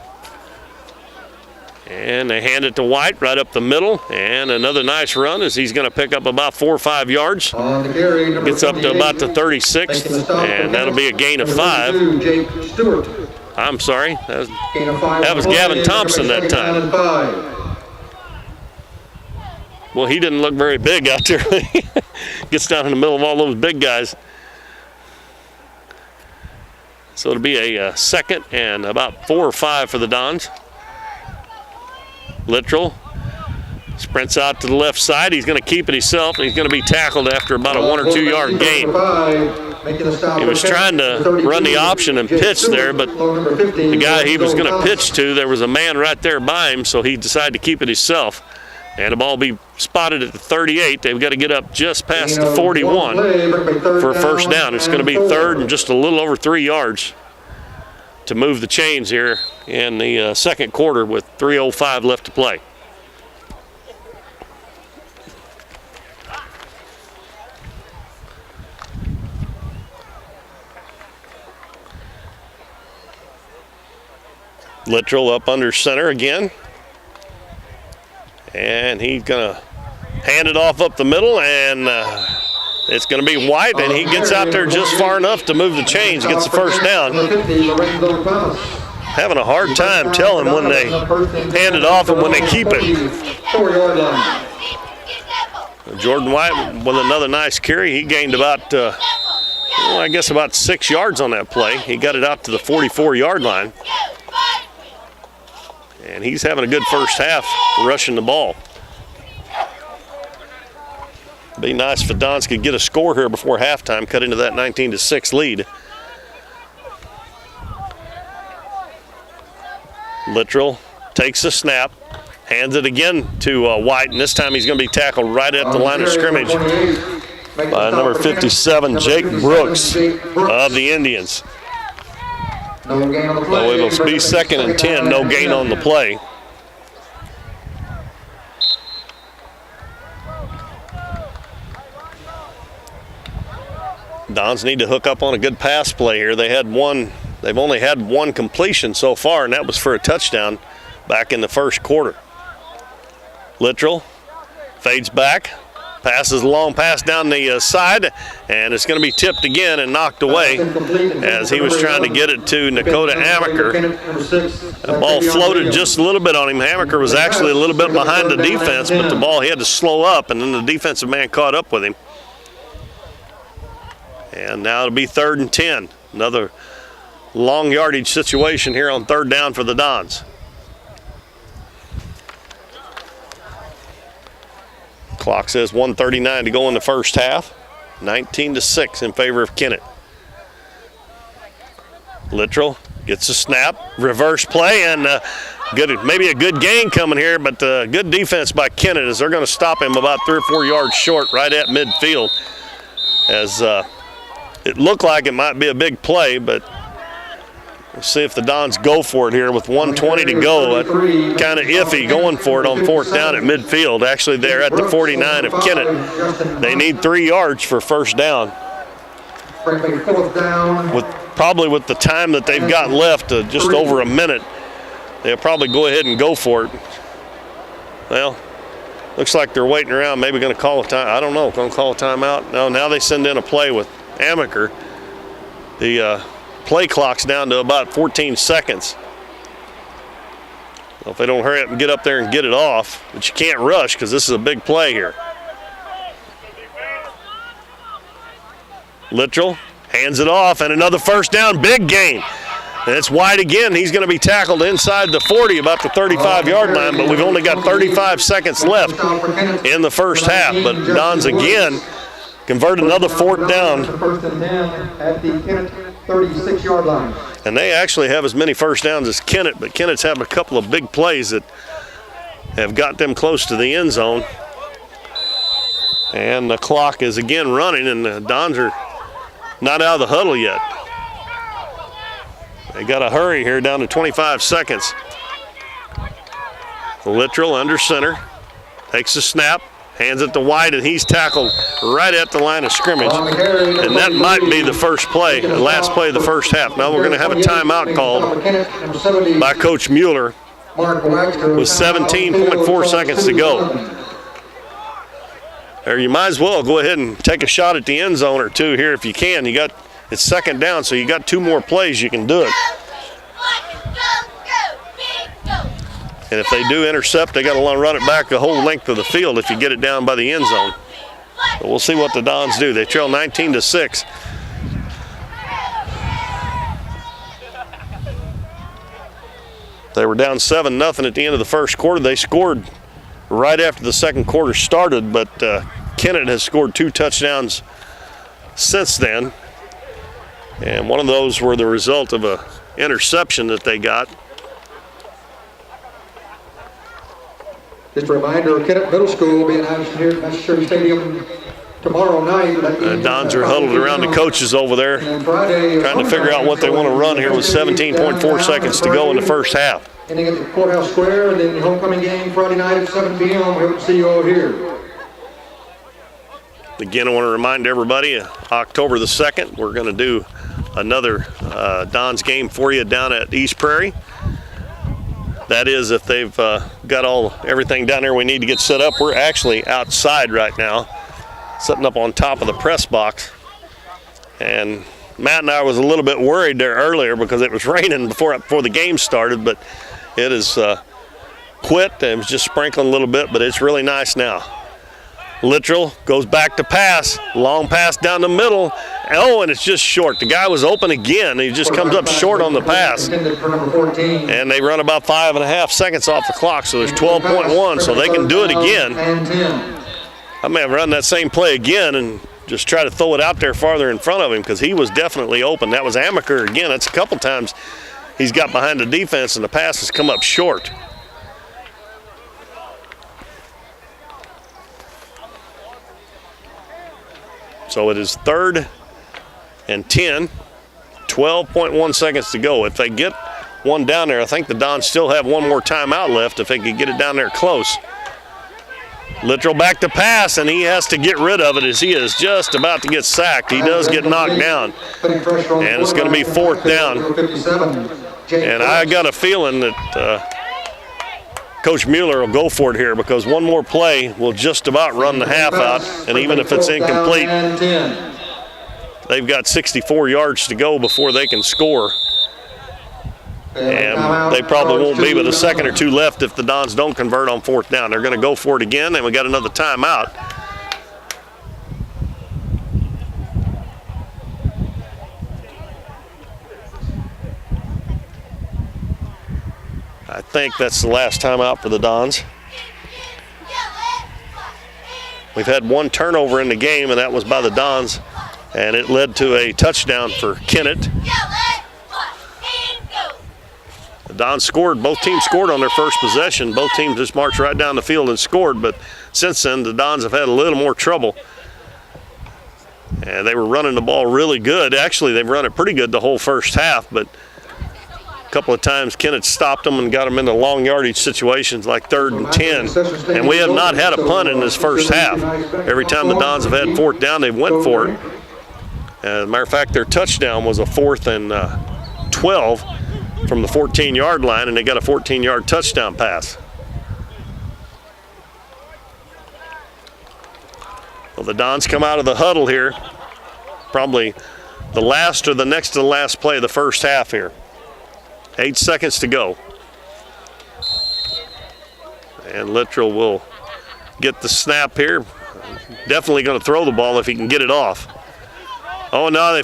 And they hand it to White right up the middle, and another nice run as he's going to pick up about 4 or 5 yards. Gets up to about the 36th, and that'll be a gain of 5. I'm sorry, that was Gavin Thompson that time. Well, he didn't look very big out there. Gets down in the middle of all those big guys. So it'll be a second and about 4 or 5 for the Dons. Littrell sprints out to the left side. He's going to keep it himself, and he's going to be tackled after about a 1 or 2 yard gain. He was trying to run the option and pitch there, but the guy he was going to pitch to, there was a man right there by him, so he decided to keep it himself. And the ball will be spotted at the 38. They've got to get up just past the 41 for a first down. It's going to be third and just a little over 3 yards to move the chains here in the second quarter with 3:05 left to play. Littrell up under center again. And he's going to hand it off up the middle, and it's going to be White, and he gets out there just far enough to move the chains, gets the first down. Having a hard time telling when they hand it off and when they keep it. Jordan White with another nice carry. He gained about, I guess about 6 yards on that play. He got it out to the 44-yard line. And he's having a good first half rushing the ball. Be nice if the Dons could get a score here before halftime, cut into that 19-6 lead. Littrell takes the snap, hands it again to White, and this time he's going to be tackled right at the line of scrimmage by number 57, Jake Brooks of the Indians. No gain on the play. So it'll be second and 10, no gain on the play. Dons need to hook up on a good pass play here. They've only had one completion so far, and that was for a touchdown back in the first quarter. Littrell fades back, passes a long pass down the side, and it's going to be tipped again and knocked away as he was trying to get it to Dakota Amaker. The ball floated just a little bit on him. Amaker was actually a little bit behind the defense, but the ball, he had to slow up, and then the defensive man caught up with him. And now it'll be third and 10. Another long yardage situation here on third down for the Dons. Clock says 1:39 to go in the first half. 19-6 in favor of Kennett. Littrell gets a snap, reverse play, and maybe a good gain coming here, but good defense by Kennett as they're going to stop him about 3 or 4 yards short right at midfield. As it looked like it might be a big play, but we'll see if the Dons go for it here with 1:20 to go. Kind of iffy going for it on fourth down at midfield. Actually, they're at the 49 of Kennett. They need 3 yards for first down. Probably with the time that they've got left, just over a minute, they'll probably go ahead and go for it. Well, looks like they're waiting around, maybe going to call a time. I don't know, going to call a timeout. No, now they send in a play with Amaker. The play clock's down to about 14 seconds. Well, if they don't hurry up and get up there and get it off, but you can't rush because this is a big play here. Littrell hands it off, and another first down, big gain. And it's wide again. He's going to be tackled inside the 40, about the 35-yard line, but we've only got 35 seconds left in the first half. But Dons again converted another fourth down. First and 10 at the Kennett 36-yard line. And they actually have as many first downs as Kennett, but Kennett's having a couple of big plays that have got them close to the end zone. And the clock is again running, and the Dons are not out of the huddle yet. They got to hurry here, down to 25 seconds. Littrell under center, takes the snap, hands it to White, and he's tackled right at the line of scrimmage. And that might be the first play, the last play of the first half. Now we're going to have a timeout called by Coach Mueller with 17.4 seconds to go. Or you might as well go ahead and take a shot at the end zone or two here if you can. It's second down, so you got 2 more plays you can do it. And if they do intercept, they got to run it back the whole length of the field if you get it down by the end zone. But we'll see what the Dons do. They trail 19-6. They were down 7-0 at the end of the first quarter. They scored right after the second quarter started, but Kennett has scored 2 touchdowns since then. And one of those were the result of an interception that they got. Just a reminder, Kennett Middle School will be in action here at Massachusetts Stadium tomorrow night. The Dons are huddled around the coaches over there, trying to figure out what they want to run here with 17.4 seconds to go in the first half. Ending at the Courthouse Square, and then the homecoming game Friday night at 7 p.m. We hope to see you all here. Again, I want to remind everybody, October the 2nd, we're going to do another Dons game for you down at East Prairie. That is, if they've got everything down there we need to get set up. We're actually outside right now, sitting up on top of the press box. And Matt and I was a little bit worried there earlier because it was raining before the game started, but it has quit. It was just sprinkling a little bit, but it's really nice now. Littrell goes back to pass, long pass down the middle. Oh, and it's just short. The guy was open again. He just comes up short on the pass. And they run about 5.5 seconds off the clock, so there's 12.1, so they can do it again. I may have run that same play again and just try to throw it out there farther in front of him because he was definitely open. That was Amaker again. That's a couple times he's got behind the defense and the pass has come up short. So it is 3rd and 10, 12.1 seconds to go. If they get one down there, I think the Dons still have one more timeout left if they could get it down there close. Littrell back to pass, and he has to get rid of it as he is just about to get sacked. He does get knocked down, and it's going to be 4th down. And I got a feeling that Coach Mueller will go for it here because one more play will just about run the half out, and even if it's incomplete, they've got 64 yards to go before they can score. And they probably won't be with a second or two left if the Dons don't convert on 4th down. They're going to go for it again, and we got another timeout. I think that's the last timeout for the Dons. We've had one turnover in the game, and that was by the Dons, and it led to a touchdown for Kennett. The Dons scored. Both teams scored on their first possession. Both teams just marched right down the field and scored, but since then the Dons have had a little more trouble. And they were running the ball really good. Actually, they've run it pretty good the whole first half, but a couple of times Kennett stopped them and got them into long yardage situations like 3rd and 10. And we have not had a punt in this first half. Every time the Dons have had 4th down, they went for it. As a matter of fact, their touchdown was a 4th and 12 from the 14-yard line, and they got a 14-yard touchdown pass. Well, the Dons come out of the huddle here, probably the last or the next to the last play of the first half here. 8 seconds to go. And Littrell will get the snap here. Definitely going to throw the ball if he can get it off. Oh, no,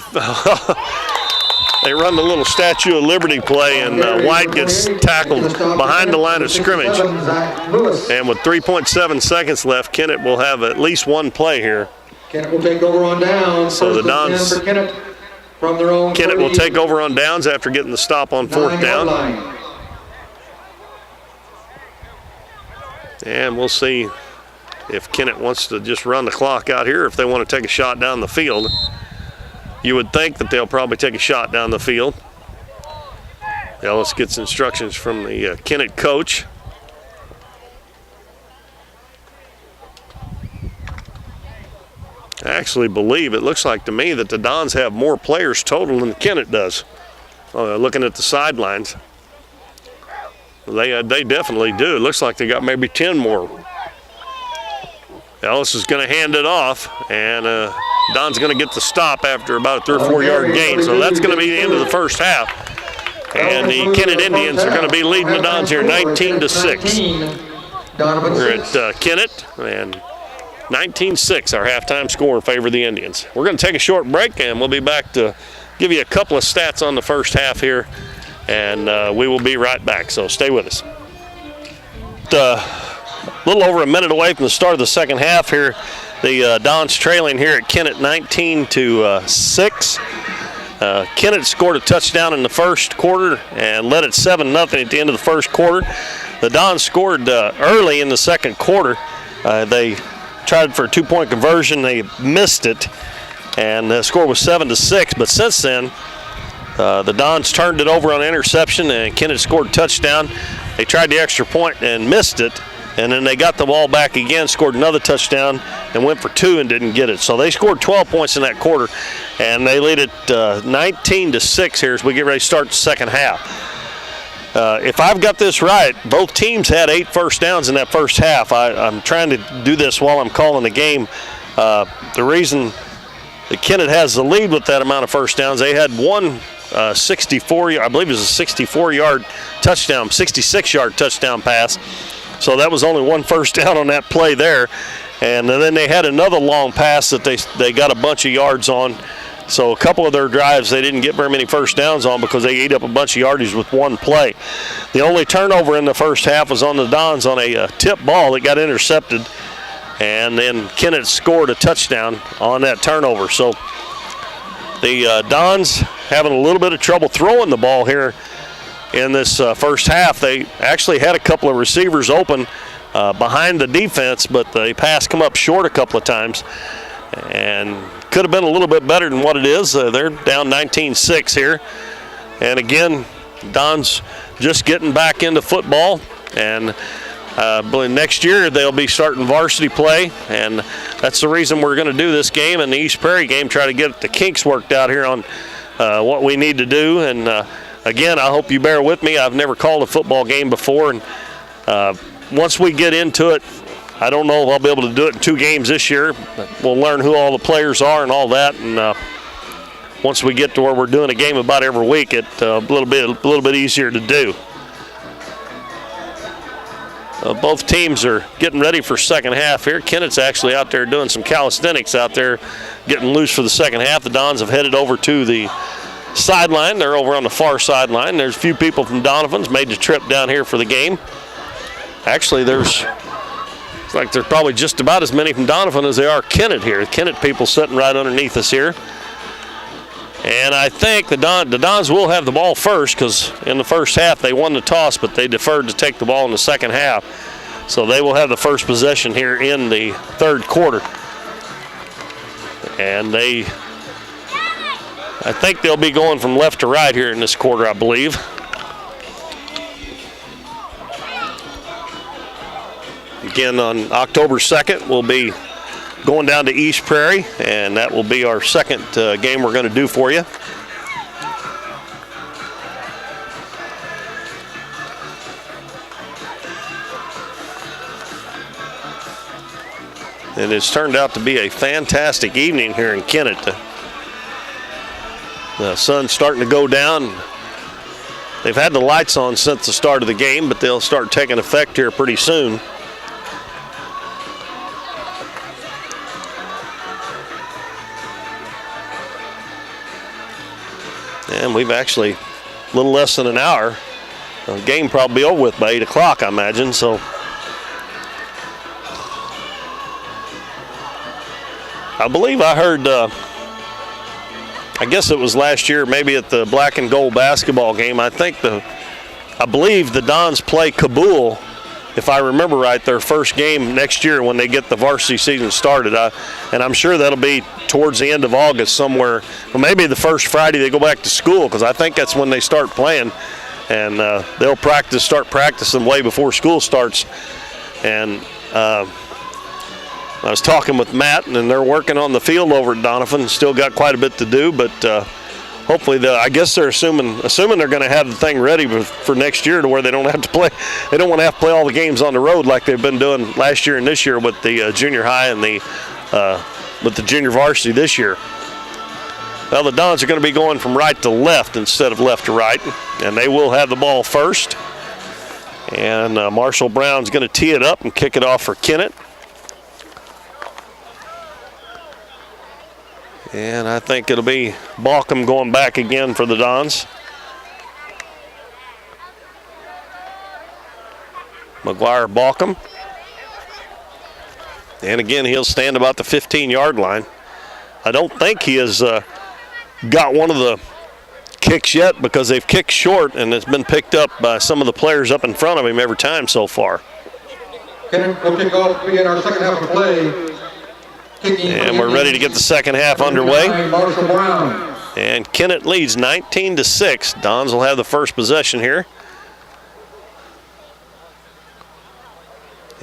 they run the little Statue of Liberty play, and White gets tackled behind the line of scrimmage. And with 3.7 seconds left, Kennett will have at least one play here. Kennett will take over on downs. So the Dons, Kennett will take over on downs after getting the stop on 4th down. And we'll see if Kennett wants to just run the clock out here, if they want to take a shot down the field. You would think that they'll probably take a shot down the field. Ellis gets instructions from the Kennett coach. I actually believe, it looks like to me, that the Dons have more players total than Kennett does. Looking at the sidelines. They definitely do. It looks like they got maybe 10 more. Ellis is going to hand it off, and Don's going to get the stop after about a 3 or 4 yard gain. So that's going to be the end of the first half. And the Kennett Indians are going to be leading the Dons here 19-6. We're at Kennett, and 19-6, our halftime score in favor of the Indians. We're going to take a short break, and we'll be back to give you a couple of stats on the first half here, and we will be right back, so stay with us. A little over a minute away from the start of the second half here. The Dons trailing here at Kennett 19-6. Kennett scored a touchdown in the first quarter and led it 7-0 at the end of the first quarter. The Dons scored early in the second quarter. They tried for a 2-point conversion. They missed it, and the score was 7-6. But since then, the Dons turned it over on an interception, and Kennett scored a touchdown. They tried the extra point and missed it, and then they got the ball back again, scored another touchdown, and went for 2 and didn't get it. So they scored 12 points in that quarter, and they lead it 19-6 here as we get ready to start the second half. If I've got this right, both teams had 8 first downs in that first half. I'm trying to do this while I'm calling the game. The reason that Kennett has the lead with that amount of first downs, they had one 64, I believe it was a 64-yard touchdown, 66-yard touchdown pass. So that was only one first down on that play there. And then they had another long pass that they got a bunch of yards on. So a couple of their drives they didn't get very many first downs on because they ate up a bunch of yardage with one play. The only turnover in the first half was on the Dons on a tip ball that got intercepted. And then Kennett scored a touchdown on that turnover. So the Dons having a little bit of trouble throwing the ball here in this first half. They actually had a couple of receivers open behind the defense, but the pass come up short a couple of times. And could have been a little bit better than what it is. They're down 19-6 here. And again, Don's just getting back into football. And I believe next year they'll be starting varsity play. And that's the reason we're going to do this game and the East Prairie game, try to get the kinks worked out here on what we need to do. And again, I hope you bear with me. I've never called a football game before. And once we get into it, I don't know if I'll be able to do it in 2 games this year. We'll learn who all the players are and all that. And once we get to where we're doing a game about every week, it's a little bit easier to do. Both teams are getting ready for second half here. Kennett's actually out there doing some calisthenics out there, getting loose for the second half. The Dons have headed over to the sideline. They're over on the far sideline. There's a few people from Doniphan's made the trip down here for the game. Actually, it's like there's probably just about as many from Doniphan as there are Kennett here. Kennett people sitting right underneath us here. And I think the Dons will have the ball first, because in the first half they won the toss, but they deferred to take the ball in the second half. So they will have the first possession here in the third quarter. And I think they'll be going from left to right here in this quarter, I believe. Again, on October 2nd, we'll be going down to East Prairie, and that will be our second game we're going to do for you. And it's turned out to be a fantastic evening here in Kennett. The sun's starting to go down. They've had the lights on since the start of the game, but they'll start taking effect here pretty soon. And we've actually a little less than an hour. The game probably over with by 8 o'clock, I imagine. So I believe I heard, I guess it was last year, maybe at the black and gold basketball game. I believe the Dons play Kabul, if I remember right, their first game next year when they get the varsity season started. And I'm sure that'll be towards the end of August somewhere. Well, maybe the first Friday they go back to school, because I think that's when they start playing. And they'll start practicing way before school starts. And I was talking with Matt, and they're working on the field over at Doniphan. Still got quite a bit to do, but hopefully, I guess they're assuming they're going to have the thing ready for next year to where they don't have to play. They don't want to have to play all the games on the road like they've been doing last year and this year with the junior high and with the junior varsity this year. Well, the Dons are going to be going from right to left instead of left to right, and they will have the ball first. And Marshall Brown's going to tee it up and kick it off for Kennett. And I think it'll be Balkum going back again for the Dons. McGuire Balkum. And again, he'll stand about the 15-yard line. I don't think he has got one of the kicks yet, because they've kicked short, and it's been picked up by some of the players up in front of him every time so far. Kennett will kick off, begin our second half of play. And we're ready to get the second half underway. And Kennett leads 19-6. Dons will have the first possession here.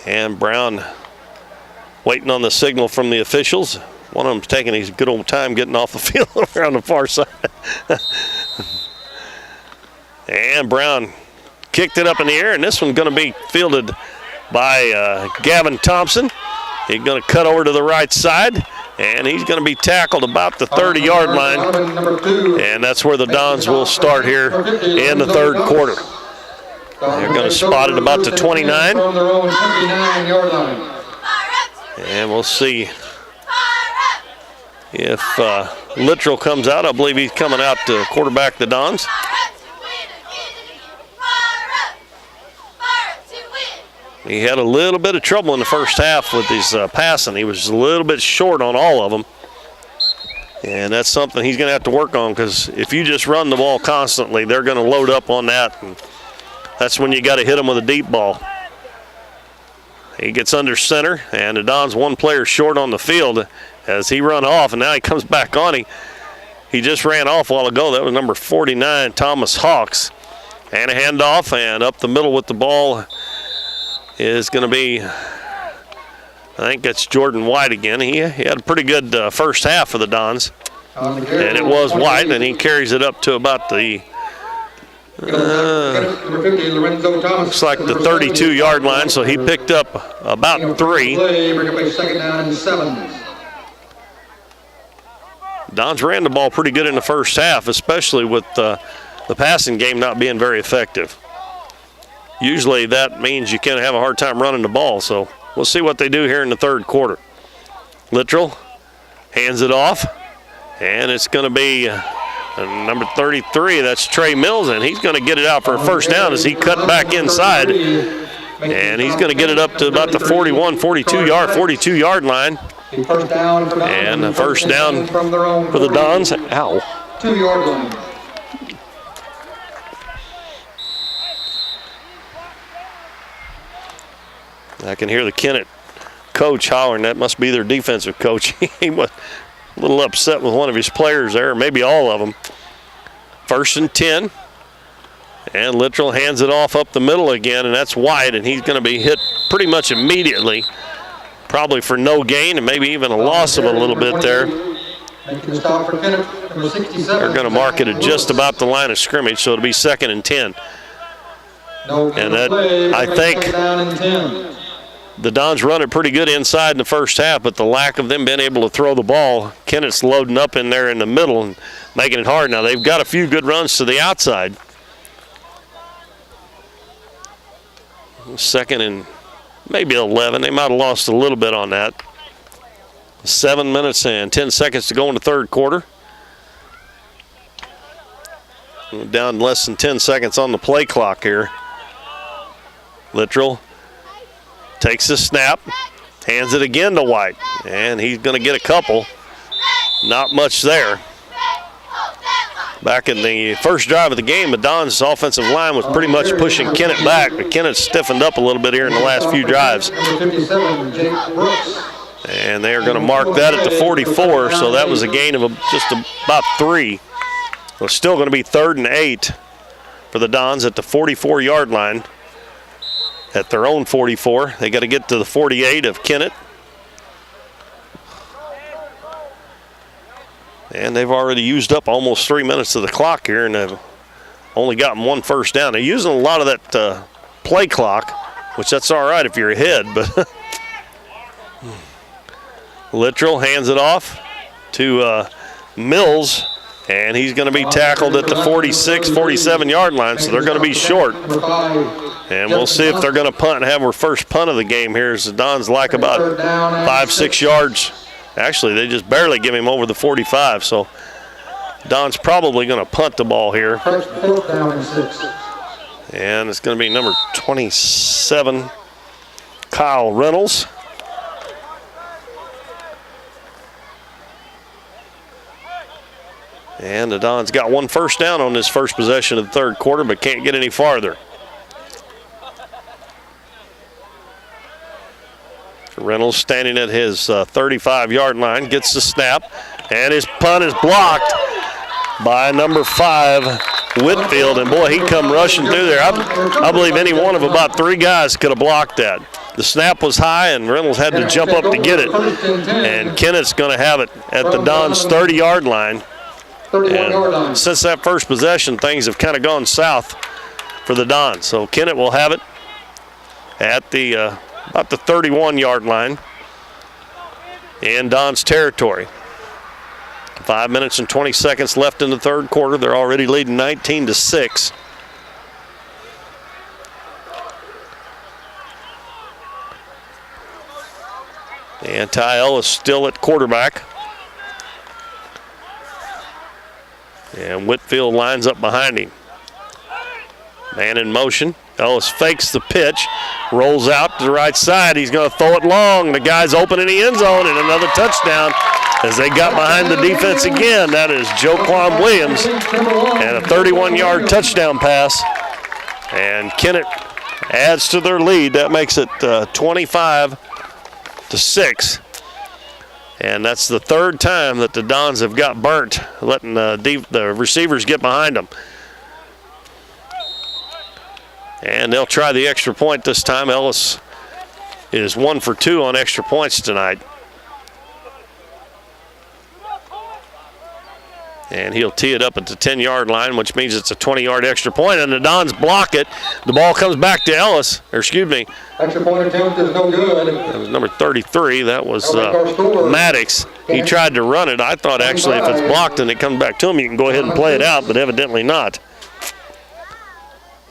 And Brown waiting on the signal from the officials. One of them's taking his good old time getting off the field over on the far side. And Brown kicked it up in the air, and this one's going to be fielded by Gavin Thompson. He's going to cut over to the right side, and he's going to be tackled about the 30-yard line. And that's where the Dons will start here in the third quarter. They're going to spot it about the 29. And we'll see if Littrell comes out. I believe he's coming out to quarterback the Dons. He had a little bit of trouble in the first half with his passing. He was a little bit short on all of them. And that's something he's going to have to work on, because if you just run the ball constantly, they're going to load up on that. And that's when you got to hit them with a deep ball. He gets under center, and the Dons one player short on the field as he run off, and now he comes back on. He just ran off a while ago. That was number 49, Thomas Hawks. And a handoff, and up the middle with the ball is going to be, I think that's Jordan White again. He had a pretty good first half for the Dons. And it was White, and he carries it up to about the, looks like the 32-yard line, so he picked up about 3. Dons ran the ball pretty good in the first half, especially with the passing game not being very effective. Usually that means you can have a hard time running the ball, so we'll see what they do here in the third quarter. Littrell hands it off, and it's going to be number 33, that's Trey Mills, and he's going to get it out for a first down as he cut back inside. And he's going to get it up to about the 42-yard line. And a first down for the Dons. Ow. 2-yard line. I can hear the Kennett coach hollering. That must be their defensive coach. He was a little upset with one of his players there, maybe all of them. 1st and 10. And Littrell hands it off up the middle again, and that's White, and he's going to be hit pretty much immediately, probably for no gain and maybe even a loss of a little bit there. They're going to mark it at just about the line of scrimmage, so it'll be 2nd and 10. And that, I think, the Dons run it pretty good inside in the first half, but the lack of them being able to throw the ball, Kennett's loading up in there in the middle and making it hard. Now they've got a few good runs to the outside. Second and maybe 11. They might have lost a little bit on that. 7 minutes and 10 seconds to go in the third quarter. Down less than 10 seconds on the play clock here. Littrell takes the snap, hands it again to White, and he's going to get a couple. Not much there. Back in the first drive of the game, the Dons' offensive line was pretty much pushing Kennett back, but Kennett stiffened up a little bit here in the last few drives. And they are going to mark that at the 44, so that was a gain of just about 3. It's still going to be 3rd and 8 for the Dons at the 44-yard line. At their own 44, they got to get to the 48 of Kennett. And they've already used up almost 3 minutes of the clock here, and they've only gotten 1 first down. They're using a lot of that play clock, which that's all right if you're ahead, but Littrell hands it off to Mills, and he's going to be tackled at the 46, 47-yard line, so they're going to be short. And we'll see if they're going to punt and have our first punt of the game here, as the Dons like about 5-6 yards. Actually, they just barely give him over the 45, so Don's probably going to punt the ball here. And it's going to be number 27, Kyle Reynolds. And the Dons got 1 first down on this first possession of the third quarter, but can't get any farther. Reynolds standing at his 35-yard line, gets the snap, and his punt is blocked by number 5, Whitfield. And boy, he come rushing through there. I believe any one of about 3 guys could have blocked that. The snap was high, and Reynolds had to jump up to get it. And Kennett's going to have it at the Dons' 30-yard line. And since that first possession, things have kind of gone south for the Dons. So Kennett will have it at the about the 31-yard line in Don's territory. 5 minutes and 20 seconds left in the third quarter. They're already leading 19-6. And Ty Ellis still at quarterback. And Whitfield lines up behind him. Man in motion. Ellis fakes the pitch, rolls out to the right side. He's going to throw it long. The guy's open in the end zone, and another touchdown as they got behind the defense again. That is Joquan Williams, and a 31-yard touchdown pass. And Kennett adds to their lead. That makes it 25-6. And that's the 3rd time that the Dons have got burnt, letting the receivers get behind them. And they'll try the extra point this time. Ellis is 1 for 2 on extra points tonight. And he'll tee it up at the 10-yard line, which means it's a 20-yard extra point, and the Dons block it. The ball comes back to Ellis, or excuse me. Extra point attempt is no good. That was number 33. That was Maddox. He tried to run it. I thought actually if it's blocked and it comes back to him, you can go ahead and play it out, but evidently not.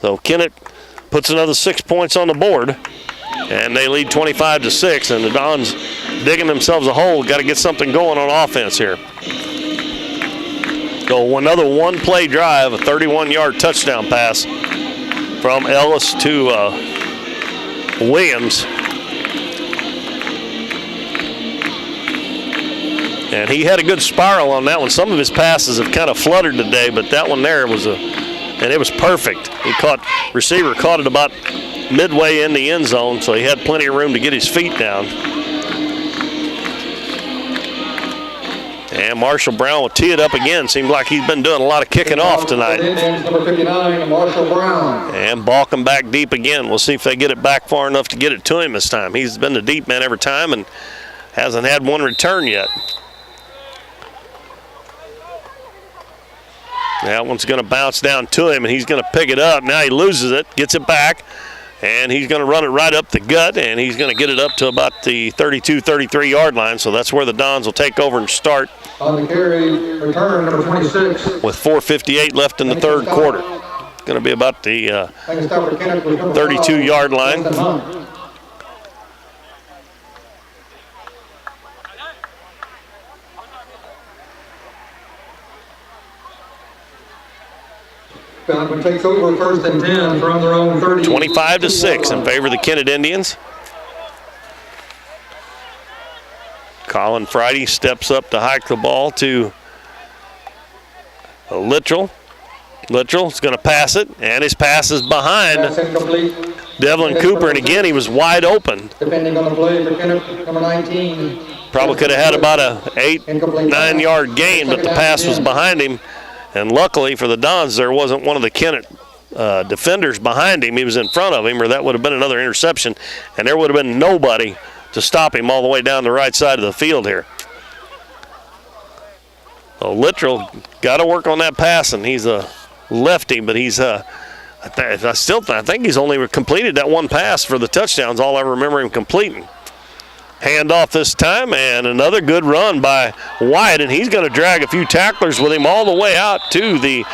So Kennett puts another 6 points on the board, and they lead 25-6, and the Dons digging themselves a hole. Got to get something going on offense here. So another 1-play drive, a 31-yard touchdown pass from Ellis to Williams. And he had a good spiral on that one. Some of his passes have kind of fluttered today, but that one there was and it was perfect. Receiver caught it about midway in the end zone, so he had plenty of room to get his feet down. And Marshall Brown will tee it up again. Seems like he's been doing a lot of kicking off tonight. Number 59, Marshall Brown. And balking back deep again. We'll see if they get it back far enough to get it to him this time. He's been the deep man every time and hasn't had one return yet. That one's going to bounce down to him, and he's going to pick it up. Now he loses it, gets it back And he's going to run it right up the gut, and he's going to get it up to about the 32, 33-yard line. So that's where the Dons will take over and start. On the carry, return number 26. With 4:58 left in the third quarter. It's going to be about the 32-yard line. Donovan takes over 1st and 10 from their own 30. 25-6 in favor of the Kennett Indians. Colin Friday steps up to hike the ball to Littrell. Littrell's going to pass it, and his pass is behind Devlin Cooper, and again, he was wide open. Depending on the play for Kennett, number 19. Probably could have had about a 8-9 gain, but the pass was behind him. And luckily for the Dons, there wasn't one of the Kennett defenders behind him. He was in front of him, or that would have been another interception, and there would have been nobody to stop him all the way down the right side of the field here. So Littrell got to work on that pass, and he's a lefty, but he's I think he's only completed that one pass for the touchdowns, all I remember him completing. Handoff this time, and another good run by White, and he's going to drag a few tacklers with him all the way out to the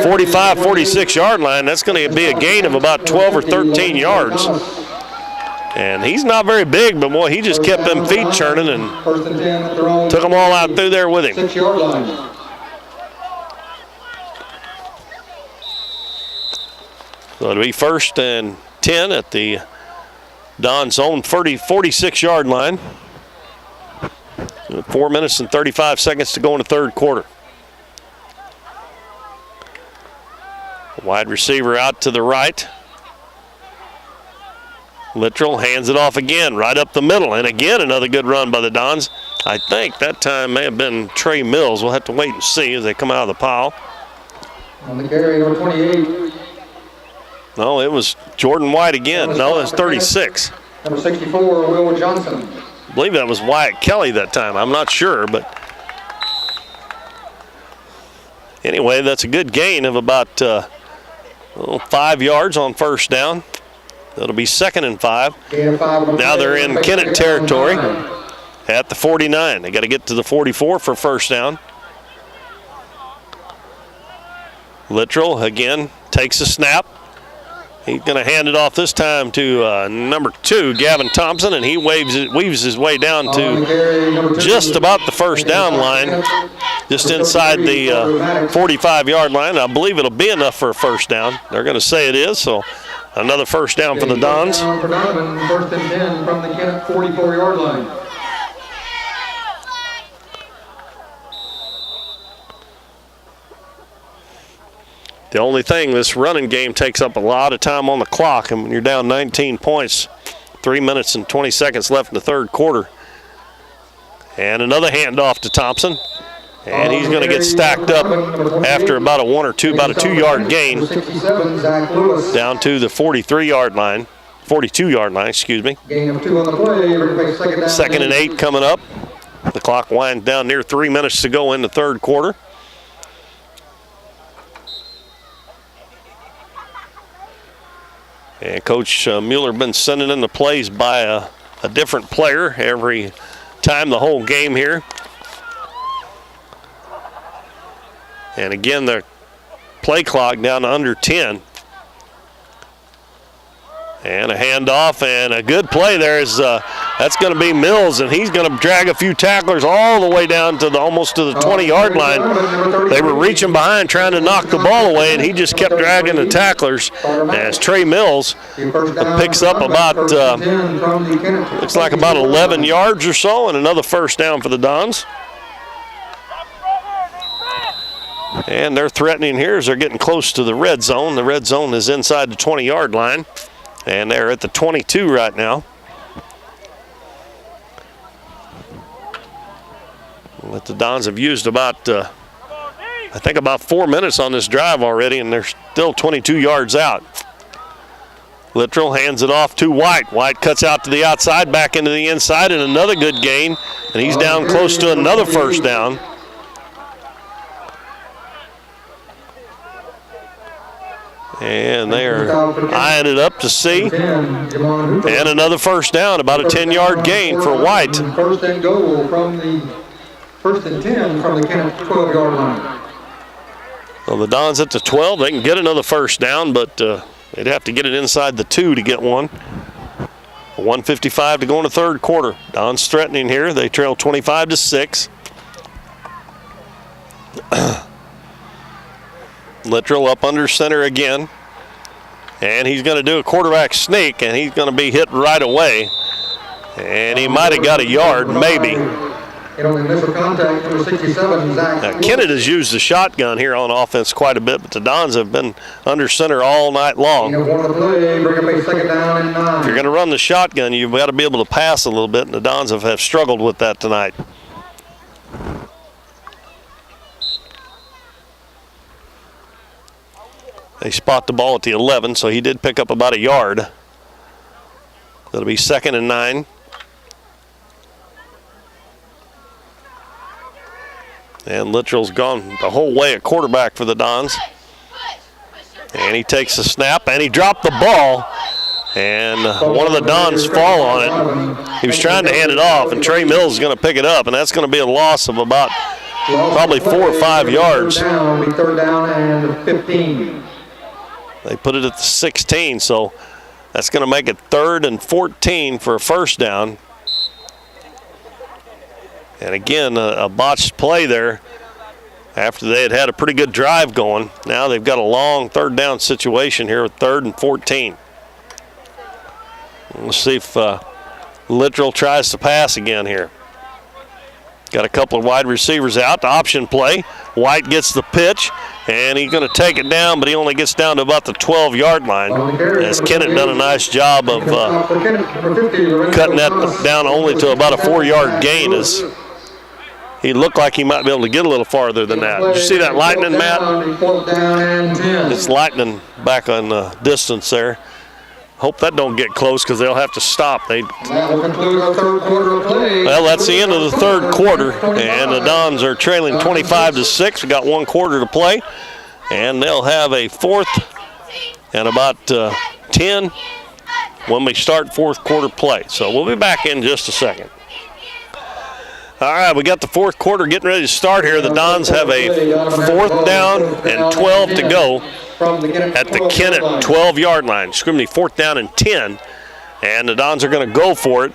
45, 46-yard line. That's going to be a gain of about 12 or 13 yards. And he's not very big, but boy, he just kept them feet churning and took them all out through there with him. 6-yard line. So it'll be 1st and 10 at the Don's own 46-yard line. 4 minutes and 35 seconds to go in the third quarter. Wide receiver out to the right. Littrell hands it off again, right up the middle, and again another good run by the Dons. I think that time may have been Trey Mills. We'll have to wait and see as they come out of the pile. On the carry, number 28. No, it was Jordan White again. No, it's 36. Number 64, Will Johnson. I believe that was Wyatt Kelly that time. I'm not sure, but anyway, that's a good gain of about 5 yards on 1st down. It'll be 2nd and 5. Now they're in Kennett territory at the 49. They got to get to the 44 for 1st down. Littrell again takes a snap. He's going to hand it off this time to number 2, Gavin Thompson, and he weaves his way down to just about the 1st down line, just inside the 45-yard line. I believe it'll be enough for a 1st down. They're going to say it is, so another 1st down for the Dons. 1st and 10 from the Kennett 44-yard line. The only thing, this running game takes up a lot of time on the clock, and when you're down 19 points, 3 minutes and 20 seconds left in the third quarter. And another handoff to Thompson, and he's going to get stacked up after about a 2-yard gain down to the 43-yard line, 42-yard line, excuse me. Gain of 2 on the play. 2nd and 8 coming up. The clock winds down near 3 minutes to go in the third quarter. And Coach Mueller been sending in the plays by a different player every time the whole game here. And again, the play clock down to under 10. And a handoff and a good play there is that's going to be Mills, and he's going to drag a few tacklers all the way down to almost to the 20-yard line. They were reaching behind trying to knock the ball away, and he just kept dragging the tacklers as Trey Mills picks up about looks like about 11 yards or so, and another 1st down for the Dons. And they're threatening here as they're getting close to the red zone. The red zone is inside the 20-yard line. And they're at the 22 right now. But the Dons have used about, I think about 4 minutes on this drive already, and they're still 22 yards out. Littrell hands it off to White. White cuts out to the outside, back into the inside, and another good gain. And he's down close to another 1st down. And they are eyeing it up to see. And another first down, about a 10-yard gain for White. First and goal from the 1st and 10 from the Kennett 12-yard line. Well, the Dons at the 12. They can get another first down, but they'd have to get it inside the 2 to get one. 1:55 to go in the third quarter. Dons threatening here. They trail 25-6. Littrell up under center again. And he's going to do a quarterback sneak, and he's going to be hit right away. And he might have got a yard, maybe. Now, Kennett has used the shotgun here on offense quite a bit, but the Dons have been under center all night long. If you're going to run the shotgun, you've got to be able to pass a little bit, and the Dons have struggled with that tonight. They spot the ball at the 11, so he did pick up about a yard. That'll be 2nd and 9. And Littrell's gone the whole way at quarterback for the Dons. And he takes the snap, and he dropped the ball. And one of the Dons fall on it. He was trying to hand it off, and Trey Mills is going to pick it up, and that's going to be a loss of about probably 4 or 5 yards. 3rd down and 15. They put it at the 16, so that's going to make it 3rd and 14 for a first down. And again, a botched play there after they had a pretty good drive going. Now they've got a long 3rd down situation here with 3rd and 14. Let's see if Littrell tries to pass again here. Got a couple of wide receivers out. The option play. White gets the pitch, and he's going to take it down, but he only gets down to about the 12-yard line. As Kennett done a nice job of cutting that down only to about a 4-yard gain. As he looked like he might be able to get a little farther than that. Did you see that lightning, Matt? It's lightning back on the distance there. Hope that don't get close because they'll have to stop. That will conclude our third quarter of play. Well, that's the end of the third quarter, and the Dons are trailing 25-6. We got 1 quarter to play, and they'll have a 4th and about 10 when we start 4th quarter play. So we'll be back in just a second. All right, we got the 4th quarter getting ready to start here. The Dons have a 4th down and 12 to go at the Kennett 12-yard line. Excuse me, 4th down and 10. And the Dons are going to go for it.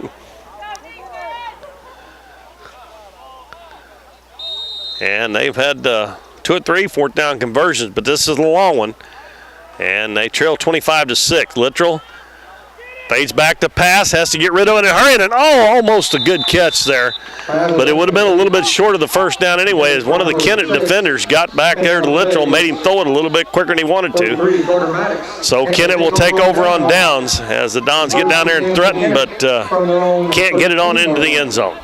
And they've had 2 or 3 4th down conversions, but this is a long one. And they trail 25-6. Littrell fades back to pass, has to get rid of it and hurry it. And almost a good catch there. But it would have been a little bit short of the first down anyway, as one of the Kennett defenders got back there to Littrell, made him throw it a little bit quicker than he wanted to. So Kennett will take over on downs as the Dons get down there and threaten, but can't get it on into the end zone.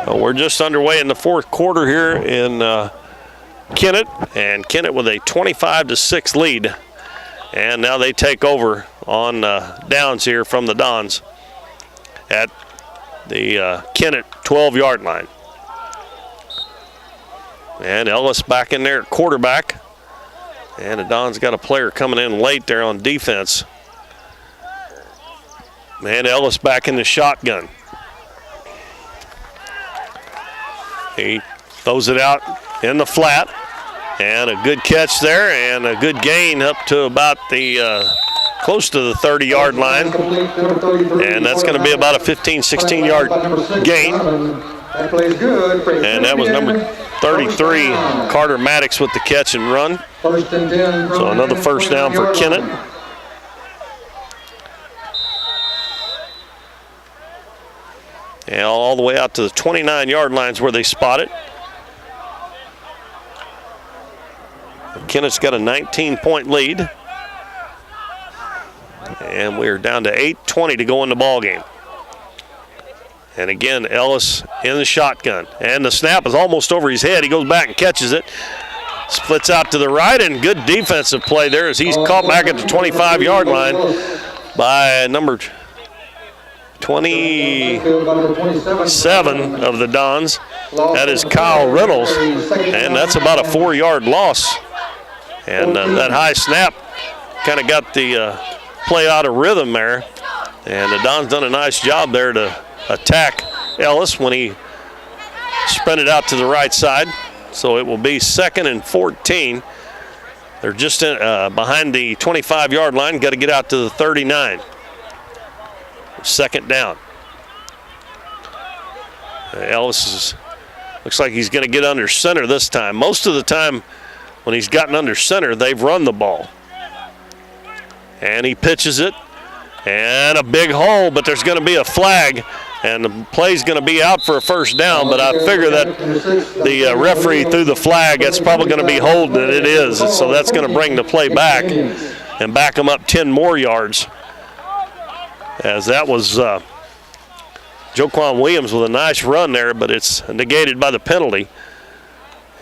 Well, we're just underway in the 4th quarter here in Kennett, and Kennett with a 25-6 lead. And now they take over on downs here from the Dons at the Kennett 12-yard line. And Ellis back in there at quarterback. And the Dons got a player coming in late there on defense. And Ellis back in the shotgun. He throws it out in the flat. And a good catch there, and a good gain up to about the close to the 30-yard line. And that's going to be about a 15, 16-yard gain. And that was number 33, Carter Maddox, with the catch and run. So another first down for Kennett. And all the way out to the 29-yard lines where they spot it. Kennett's got a 19-point lead. And we're down to 8:20 to go in the ball game. And again, Ellis in the shotgun. And the snap is almost over his head. He goes back and catches it. Splits out to the right, and good defensive play there as he's caught back at the 25-yard line by number 27 of the Dons. That is Kyle Reynolds. And that's about a 4-yard loss. And that high snap kind of got the play out of rhythm there. And the Don's done a nice job there to attack Ellis when he sprinted out to the right side. So it will be 2nd and 14. They're just behind the 25-yard line. Got to get out to the 39. 2nd down. Ellis looks like he's going to get under center this time. Most of the time when he's gotten under center, they've run the ball. And he pitches it. And a big hole, but there's going to be a flag. And the play's going to be out for a first down, but I figure that the referee threw the flag. That's probably going to be holding it. It is. And so that's going to bring the play back and back them up 10 more yards. As that was Joquan Williams with a nice run there, but it's negated by the penalty.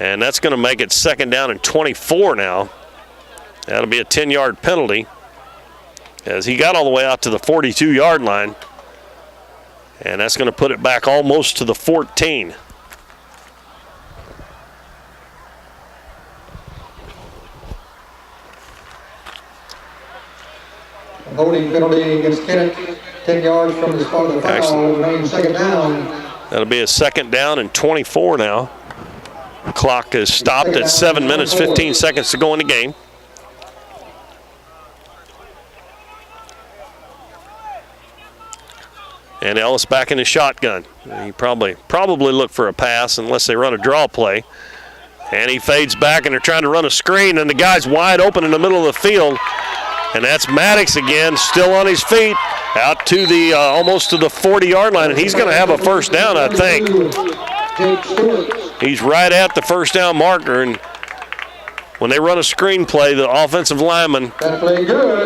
And that's going to make it 2nd down and 24 now. That'll be a 10-yard penalty, as he got all the way out to the 42-yard line. And that's going to put it back almost to the 14. Holding penalty against Kennett, 10 yards from the spot of the foul, remaining 2nd down. That'll be a 2nd down and 24 now. Clock is stopped at 7 minutes, 15 seconds to go in the game. And Ellis back in the shotgun. He probably look for a pass unless they run a draw play. And he fades back, and they're trying to run a screen, and the guy's wide open in the middle of the field. And that's Maddox again, still on his feet, out to the almost to the 40-yard line, and he's going to have a first down, I think. He's right at the first down marker, and when they run a screen play, the offensive lineman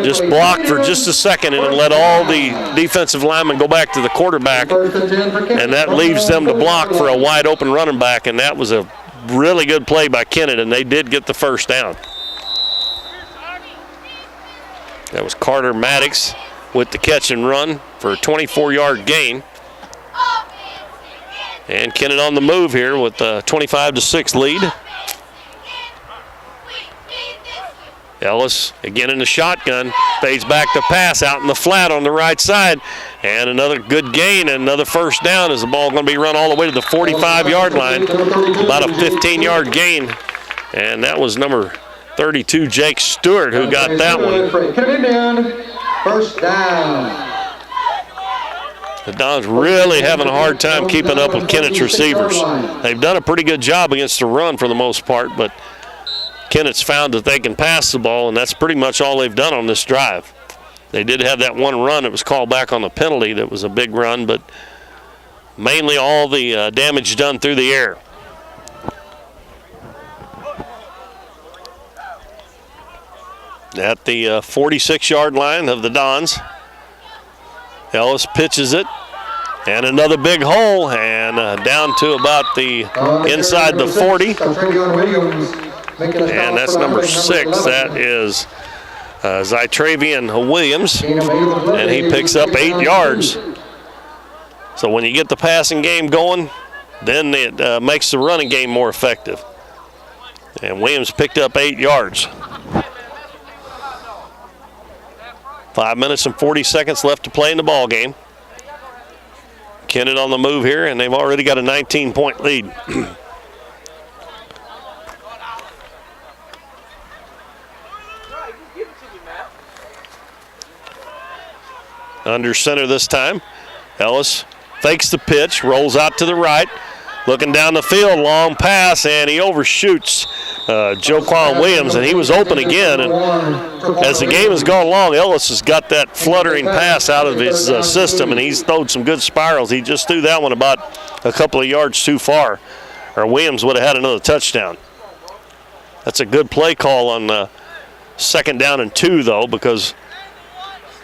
just block for just a second and let all the defensive linemen go back to the quarterback, and that leaves them to block for a wide open running back, and that was a really good play by Kennett, and they did get the first down. That was Carter Maddox with the catch and run for a 24-yard gain. And Kennett on the move here with a 25-6 lead. Ellis again in the shotgun, fades back to pass out in the flat on the right side. And another good gain, and another first down as the ball going to be run all the way to the 45-yard line. About a 15-yard gain. And that was number 32, Jake Stewart, who got that one. First down. The Dons really having a hard time keeping up with Kennett's receivers. They've done a pretty good job against the run for the most part, but Kennett's found that they can pass the ball, and that's pretty much all they've done on this drive. They did have that one run that was called back on the penalty that was a big run, but mainly all the damage done through the air. At the 46-yard line of the Dons, Ellis pitches it, and another big hole, and down to about the inside the 40. And that's number 6. That is Zytravian Williams, and he picks up 8 yards. So when you get the passing game going, then it makes the running game more effective. And Williams picked up 8 yards. 5 minutes and 40 seconds left to play in the ball game. Kennett on the move here, and they've already got a 19-point lead. Under center this time. Ellis fakes the pitch, rolls out to the right, looking down the field, long pass, and he overshoots Joquan Williams, and he was open again. And as the game has gone along, Ellis has got that fluttering pass out of his system, and he's thrown some good spirals. He just threw that one about a couple of yards too far, or Williams would have had another touchdown. That's a good play call on 2nd down and 2, though, because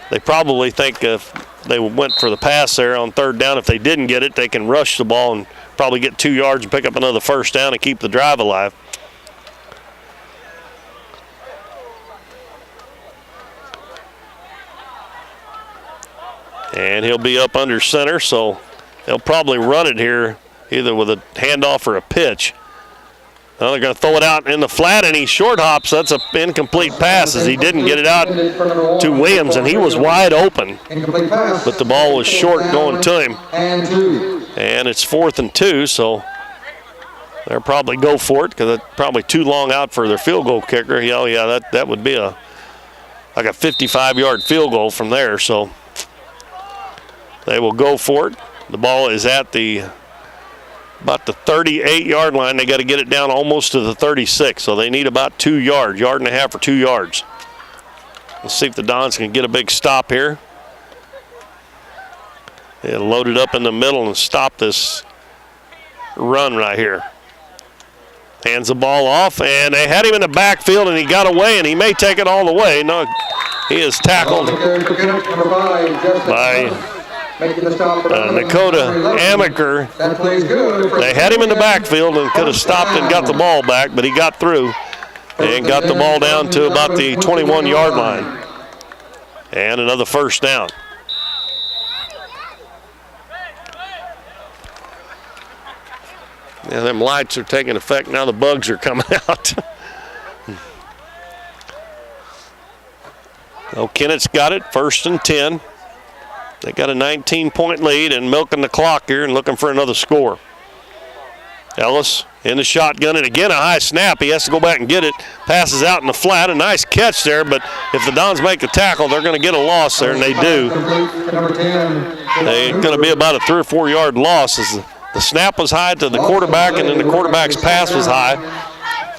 they probably think if they went for the pass there on 3rd down, if they didn't get it, they can rush the ball and probably get 2 yards and pick up another first down and keep the drive alive. And he'll be up under center, so they'll probably run it here either with a handoff or a pitch. Well, they're going to throw it out in the flat, and he short hops. That's an incomplete pass as he didn't get it out to Williams, and he was wide open. But the ball was short going to him. And it's 4th and 2, so they'll probably go for it because it's probably too long out for their field goal kicker. Yeah, that would be like a 55-yard field goal from there, so they will go for it. The ball is at about the 38-yard line. They got to get it down almost to the 36, so they need about 2 yards, yard and a half or 2 yards. Let's see if the Dons can get a big stop here. They'll load it up in the middle and stop this run right here. Hands the ball off, and they had him in the backfield, and he got away, and he may take it all the way. No, he is tackled by Dakota Amaker. They had him in the backfield and could have stopped and got the ball back, but he got through and got the ball down to about the 21-yard line. And another first down. Yeah, them lights are taking effect. Now the bugs are coming out. Oh, Kennett's got it, 1st and 10. They got a 19-point lead and milking the clock here and looking for another score. Ellis in the shotgun, and again a high snap. He has to go back and get it. Passes out in the flat. A nice catch there, but if the Dons make the tackle, they're going to get a loss there, and they do. They're going to be about a 3 or 4 yard loss as the snap was high to the quarterback, and then the quarterback's pass was high.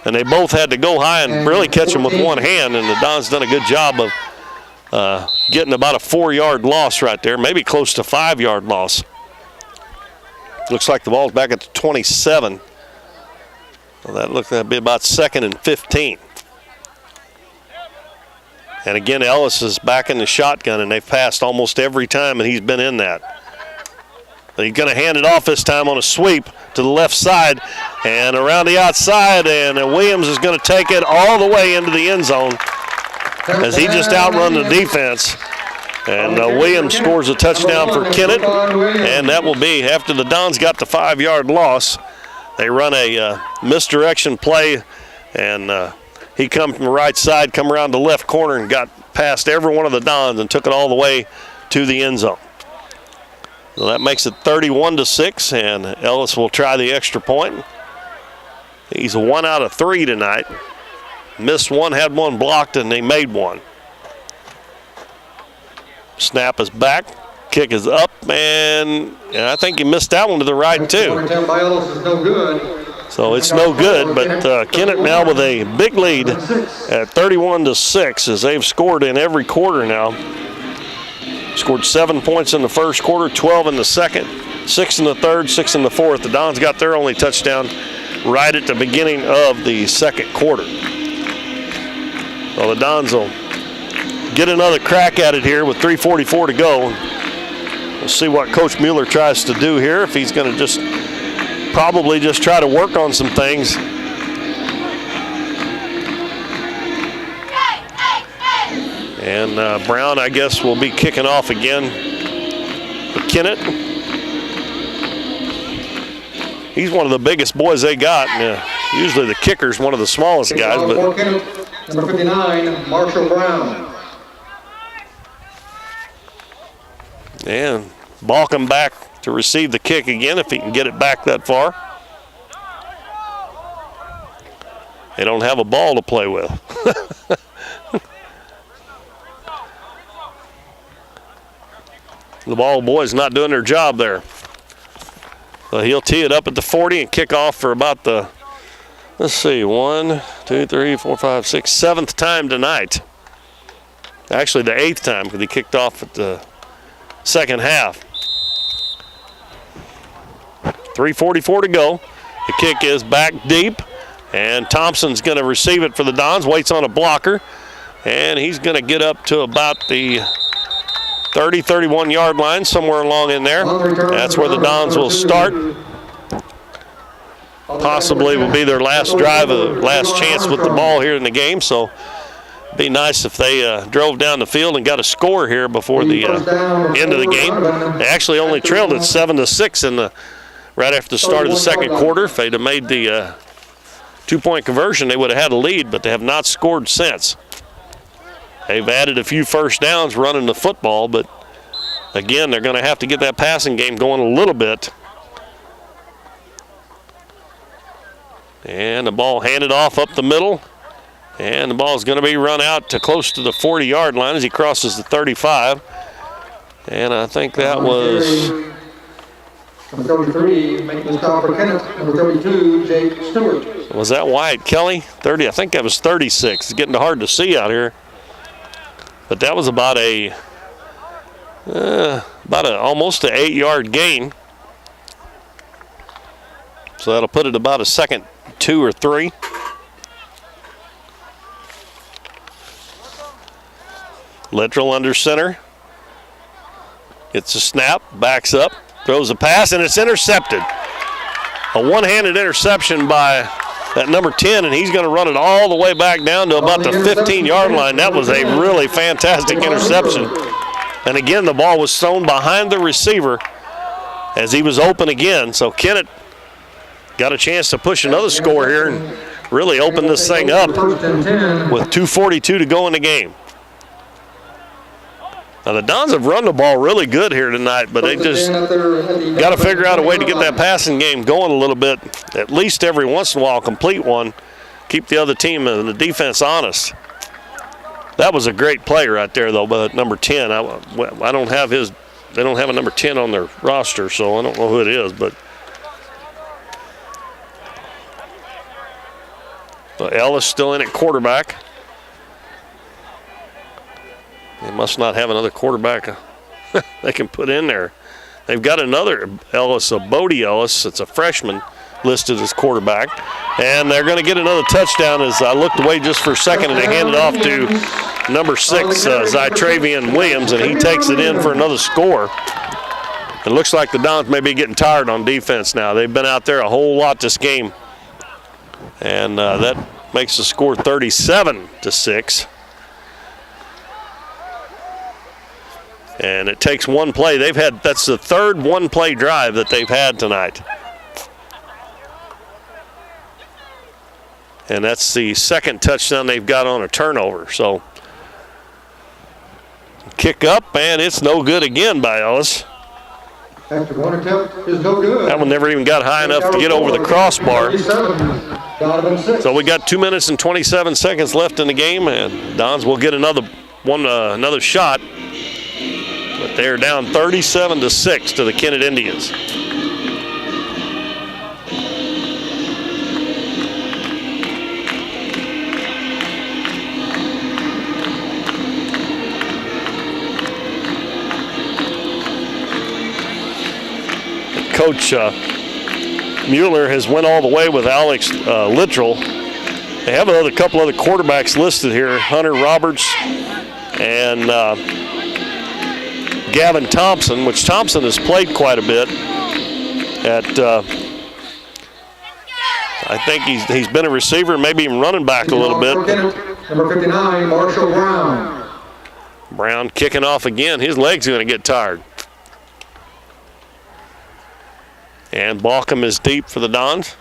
And they both had to go high and really catch him with one hand, and the Dons done a good job of getting about a 4 yard loss right there, maybe close to 5 yard loss. Looks like the ball's back at the 27. Well, that'd be about 2nd and 15. And again, Ellis is back in the shotgun, and they've passed almost every time, and he's been in that. But he's going to hand it off this time on a sweep to the left side and around the outside, and Williams is going to take it all the way into the end zone as he just outrun the defense. And Williams scores a touchdown for Kennett, and that will be after the Dons got the 5 yard loss. They run a misdirection play, and he come from the right side, come around the left corner, and got past every one of the Dons and took it all the way to the end zone. So that makes it 31-6, and Ellis will try the extra point. He's 1 out of 3 tonight. Missed one, had one blocked, and they made one. Snap is back, kick is up, and I think he missed that one to the right too. So it's no good, but Kennett now with a big lead at 31-6 as they've scored in every quarter now. Scored 7 points in the first quarter, 12 in the second, 6 in the third, 6 in the fourth. The Dons got their only touchdown right at the beginning of the second quarter. So the Dons will get another crack at it here with 3:44 to go. We'll see what Coach Mueller tries to do here, if he's going to probably just try to work on some things. And Brown, I guess, will be kicking off again for Kennett. He's one of the biggest boys they got. Usually the kicker's one of the smallest guys. But number 59, Marshall Brown. And Balkum back to receive the kick again if he can get it back that far. They don't have a ball to play with. The ball boys not doing their job there. So he'll tee it up at the 40 and kick off for about the, let's see, 1, 2, 3, 4, 5, 6, 7th time tonight. Actually the 8th time because he kicked off at the second half. 3:44 to go. The kick is back deep, and Thompson's going to receive it for the Dons. Waits on a blocker, and he's going to get up to about the 30, 31 yard line, somewhere along in there. That's where the Dons will start. Possibly will be their last drive, last chance with the ball here in the game. So it'd be nice if they drove down the field and got a score here before the end of the game. They actually only trailed at 7-6 right after the start of the second quarter. If they'd have made the two-point conversion, they would have had a lead, but they have not scored since. They've added a few first downs running the football, but again, they're going to have to get that passing game going a little bit. And the ball handed off up the middle. And the ball is going to be run out to close to the 40-yard line as he crosses the 35. And I think that was... Number 33, making the stop for Kennett. Number 32, Jake Stewart. Was that Wyatt Kelly? 30, I think that was 36. It's getting hard to see out here. But that was about almost an 8-yard gain. So that'll put it about a second 2 or 3. Littrell under center. Gets a snap, backs up, throws a pass, and it's intercepted. A one-handed interception by that number 10, and he's going to run it all the way back down to about the 15-yard line. That was a really fantastic interception. And again, the ball was thrown behind the receiver as he was open again. So Kennett got a chance to push another score here and really open this thing up with 2:42 to go in the game. Now, the Dons have run the ball really good here tonight, but they just got to figure out a way to get that passing game going a little bit, at least every once in a while, complete one, keep the other team and the defense honest. That was a great play right there, though, but number 10. I don't have his. They don't have a number 10 on their roster, so I don't know who it is, but Ellis still in at quarterback. They must not have another quarterback they can put in there. They've got another Ellis, a Bodie Ellis. It's a freshman listed as quarterback. And they're going to get another touchdown as I looked away just for a second and they hand it off to number 6, Zytravian Williams, and he takes it in for another score. It looks like the Dons may be getting tired on defense now. They've been out there a whole lot this game. And that makes the score 37-6. And it takes one play. That's the third one-play drive that they've had tonight. And that's the second touchdown they've got on a turnover. So kick up, and it's no good again by Ellis. After one attempt is no good. That one never even got high enough to get over the crossbar. So we got 2 minutes and 27 seconds left in the game, and Dons will get another shot. But they're down 37-6 to the Kennett Indians. Coach Mueller has went all the way with Alex Littrell. They have a couple other quarterbacks listed here, Hunter Roberts and Gavin Thompson, which Thompson has played quite a bit at, I think he's been a receiver, maybe even running back a little bit. Number 59, Marshall Brown. Brown kicking off again. His leg's going to get tired. And Balcom is deep for the Dons.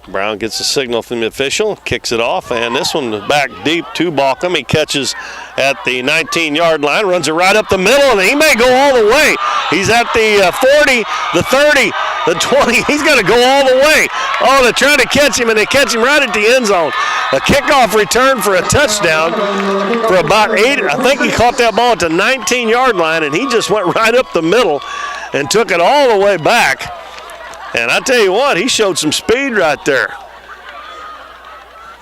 Brown gets a signal from the official, kicks it off, and this one back deep to Balcom. He catches at the 19-yard line, runs it right up the middle, and he may go all the way. He's at the 40, the 30, the 20. He's going to go all the way. Oh, they're trying to catch him, and they catch him right at the end zone. A kickoff return for a touchdown for about 8. I think he caught that ball at the 19-yard line, and he just went right up the middle and took it all the way back. And I tell you what, he showed some speed right there.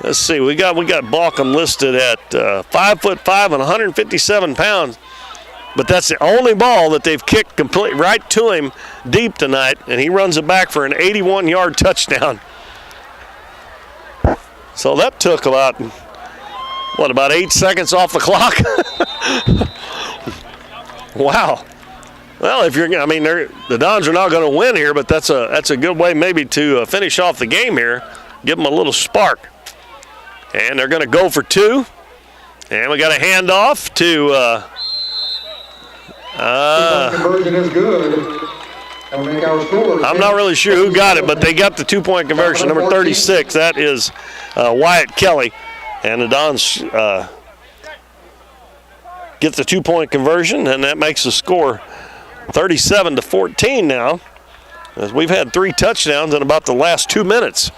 Let's see, we got Balcom listed at 5'5" and 157 pounds. But that's the only ball that they've kicked complete right to him deep tonight, and he runs it back for an 81-yard touchdown. So that took about 8 seconds off the clock? Wow. Well, the Dons are not going to win here, but that's a good way maybe to finish off the game here, give them a little spark. And they're going to go for 2. And we got a handoff to Conversion is good. That'll make our score. I'm not really sure who got it, but they got the 2-point conversion. Number 36, that is Wyatt Kelly. And the Dons get the 2-point conversion, and that makes the score 37-14 now. As we've had 3 touchdowns in about the last 2 minutes.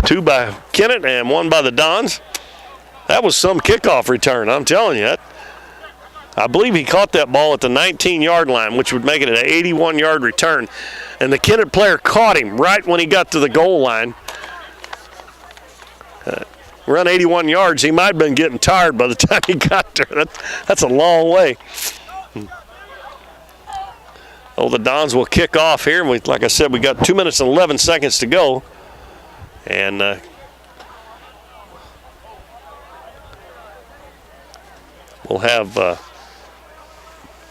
2 by Kennett and 1 by the Dons. That was some kickoff return, I'm telling you. I believe he caught that ball at the 19-yard line, which would make it an 81-yard return. And the Kennett player caught him right when he got to the goal line. Run 81 yards, he might have been getting tired by the time he got there. That's a long way. Oh, the Dons will kick off here. Like I said, we got 2 minutes and 11 seconds to go. And we'll have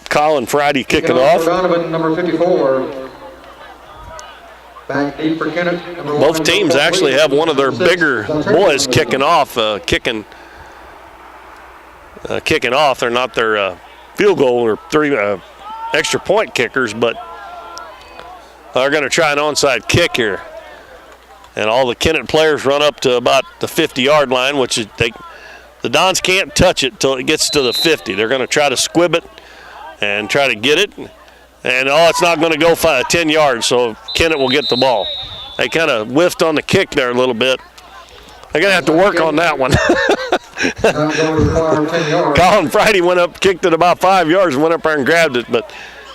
Colin Friday kicking off. Doniphan, number 54. Back deep for Kennett. Both teams actually have one of their bigger boys kicking off. Kicking off. They're not their field goal or 3 extra point kickers, but they're going to try an onside kick here. And all the Kennett players run up to about the 50-yard line, which is the Dons can't touch it till it gets to the 50. They're going to try to squib it and try to get it. And, it's not going to go 10 yards, so Kennett will get the ball. They kind of whiffed on the kick there a little bit. They're going to have to work on that one. Colin Friday went up, kicked it about 5 yards, and went up there and grabbed it. But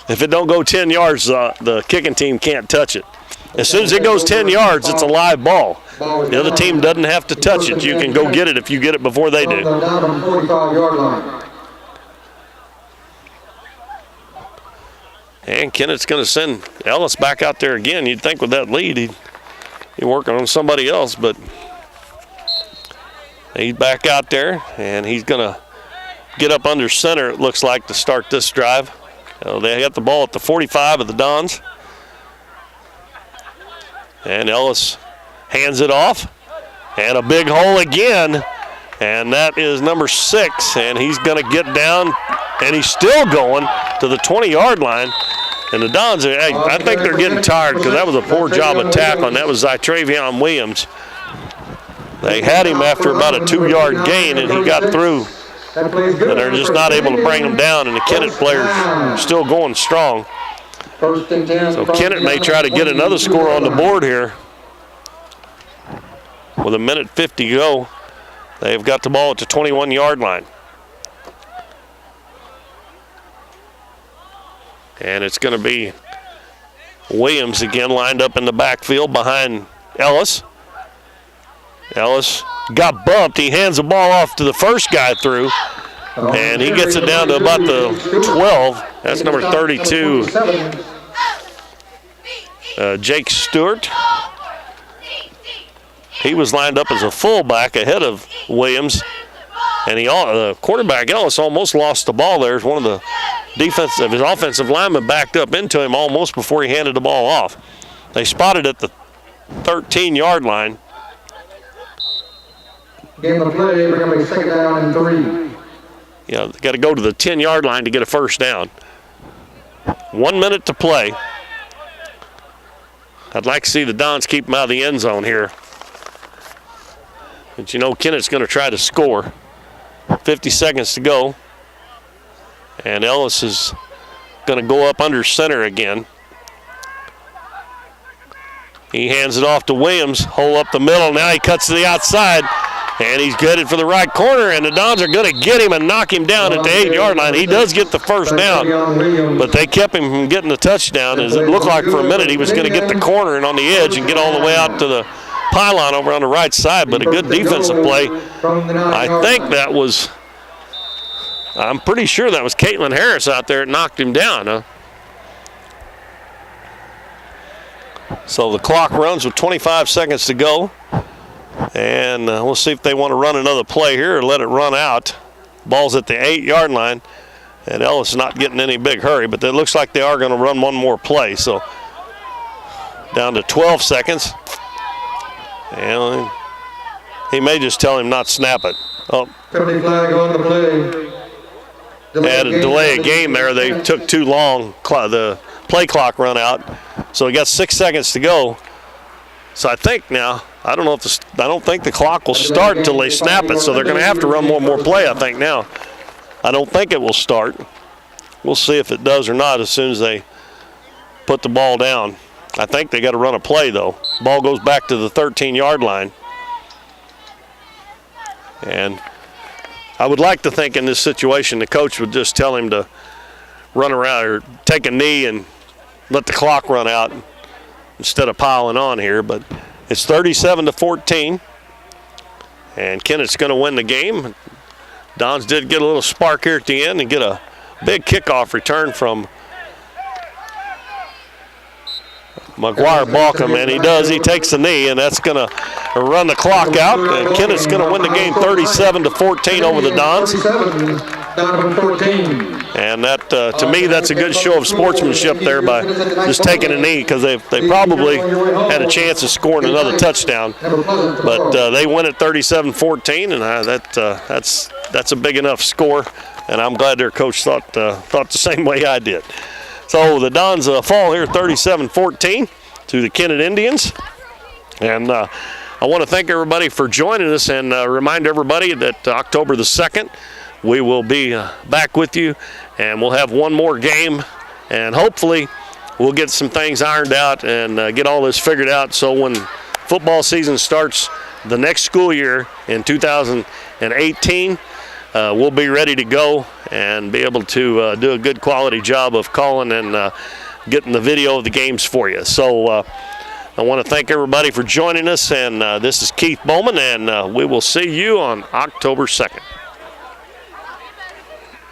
if it don't go 10 yards, the kicking team can't touch it. As soon as it goes 10 yards, it's a live ball. The other team doesn't have to touch it. You can go get it if you get it before they do. And Kennett's going to send Ellis back out there again. You'd think with that lead, he'd be working on somebody else, but he's back out there, and he's going to get up under center, it looks like, to start this drive. They got the ball at the 45 of the Dons. And Ellis hands it off, and a big hole again, and that is number 6, and he's going to get down, and he's still going to the 20-yard line. And the Dons, I think they're getting tired because that was a poor job of tackling. That was Travion Williams. They had him after about a 2-yard gain, and he got through. And they're just not able to bring him down, and the Kennett players are still going strong. So Kennett may try to get another score on the board here. With 1:50 to go, they've got the ball at the 21-yard line. And it's going to be Williams again lined up in the backfield behind Ellis. Ellis got bumped. He hands the ball off to the first guy through, and he gets it down to about the 12. That's number 32, Jake Stewart. He was lined up as a fullback ahead of Williams, and the quarterback Ellis almost lost the ball there. One of the his offensive linemen backed up into him almost before he handed the ball off. They spotted at the 13-yard line. Game of play, we're going to be 2nd down and 3. Yeah, they got to go to the 10-yard line to get a first down. 1 minute to play. I'd like to see the Dons keep them out of the end zone here. But Kennett's going to try to score. 50 seconds to go. And Ellis is going to go up under center again. He hands it off to Williams, hole up the middle. Now he cuts to the outside, and he's headed for the right corner, and the Dons are going to get him and knock him down at the 8-yard line. He does get the first down, but they kept him from getting the touchdown, as it looked like for a minute he was going to get the corner and on the edge and get all the way out to the pylon over on the right side, but a good defensive play. I think that was... I'm pretty sure that was Caitlin Harris out there that knocked him down. Huh? So the clock runs with 25 seconds to go. And we'll see if they want to run another play here or let it run out. Ball's at the 8-yard line. And Ellis is not getting any big hurry, but it looks like they are going to run one more play. So down to 12 seconds. And he may just tell him not snap it. Oh. Penalty flag on the play. had a delay of game there. They took too long, the play clock run out. So we got 6 seconds to go. So I think now, I don't think the clock will start until they snap it. So they're going to have to run one more play, I think, now. I don't think it will start. We'll see if it does or not as soon as they put the ball down. I think they got to run a play, though. Ball goes back to the 13-yard line. And I would like to think in this situation the coach would just tell him to run around or take a knee and let the clock run out instead of piling on here. But it's 37-14, and Kennett's going to win the game. Dons did get a little spark here at the end and get a big kickoff return from McGuire Balcom, and he does. He takes the knee, and that's going to run the clock out. And Kennett's going to win the game 37-14 over the Dons. And that, to me, that's a good show of sportsmanship there by just taking a knee, because they probably had a chance of scoring another touchdown. But they win at 37-14, and that's a big enough score. And I'm glad their coach thought the same way I did. So the Dons fall here 37-14 to the Kennett Indians. And I want to thank everybody for joining us, and remind everybody that October the 2nd, we will be back with you, and we'll have one more game, and hopefully we'll get some things ironed out and get all this figured out, so when football season starts the next school year in 2018, we'll be ready to go and be able to do a good quality job of calling and getting the video of the games for you. So I want to thank everybody for joining us, and this is Keith Bowman, and we will see you on October 2nd.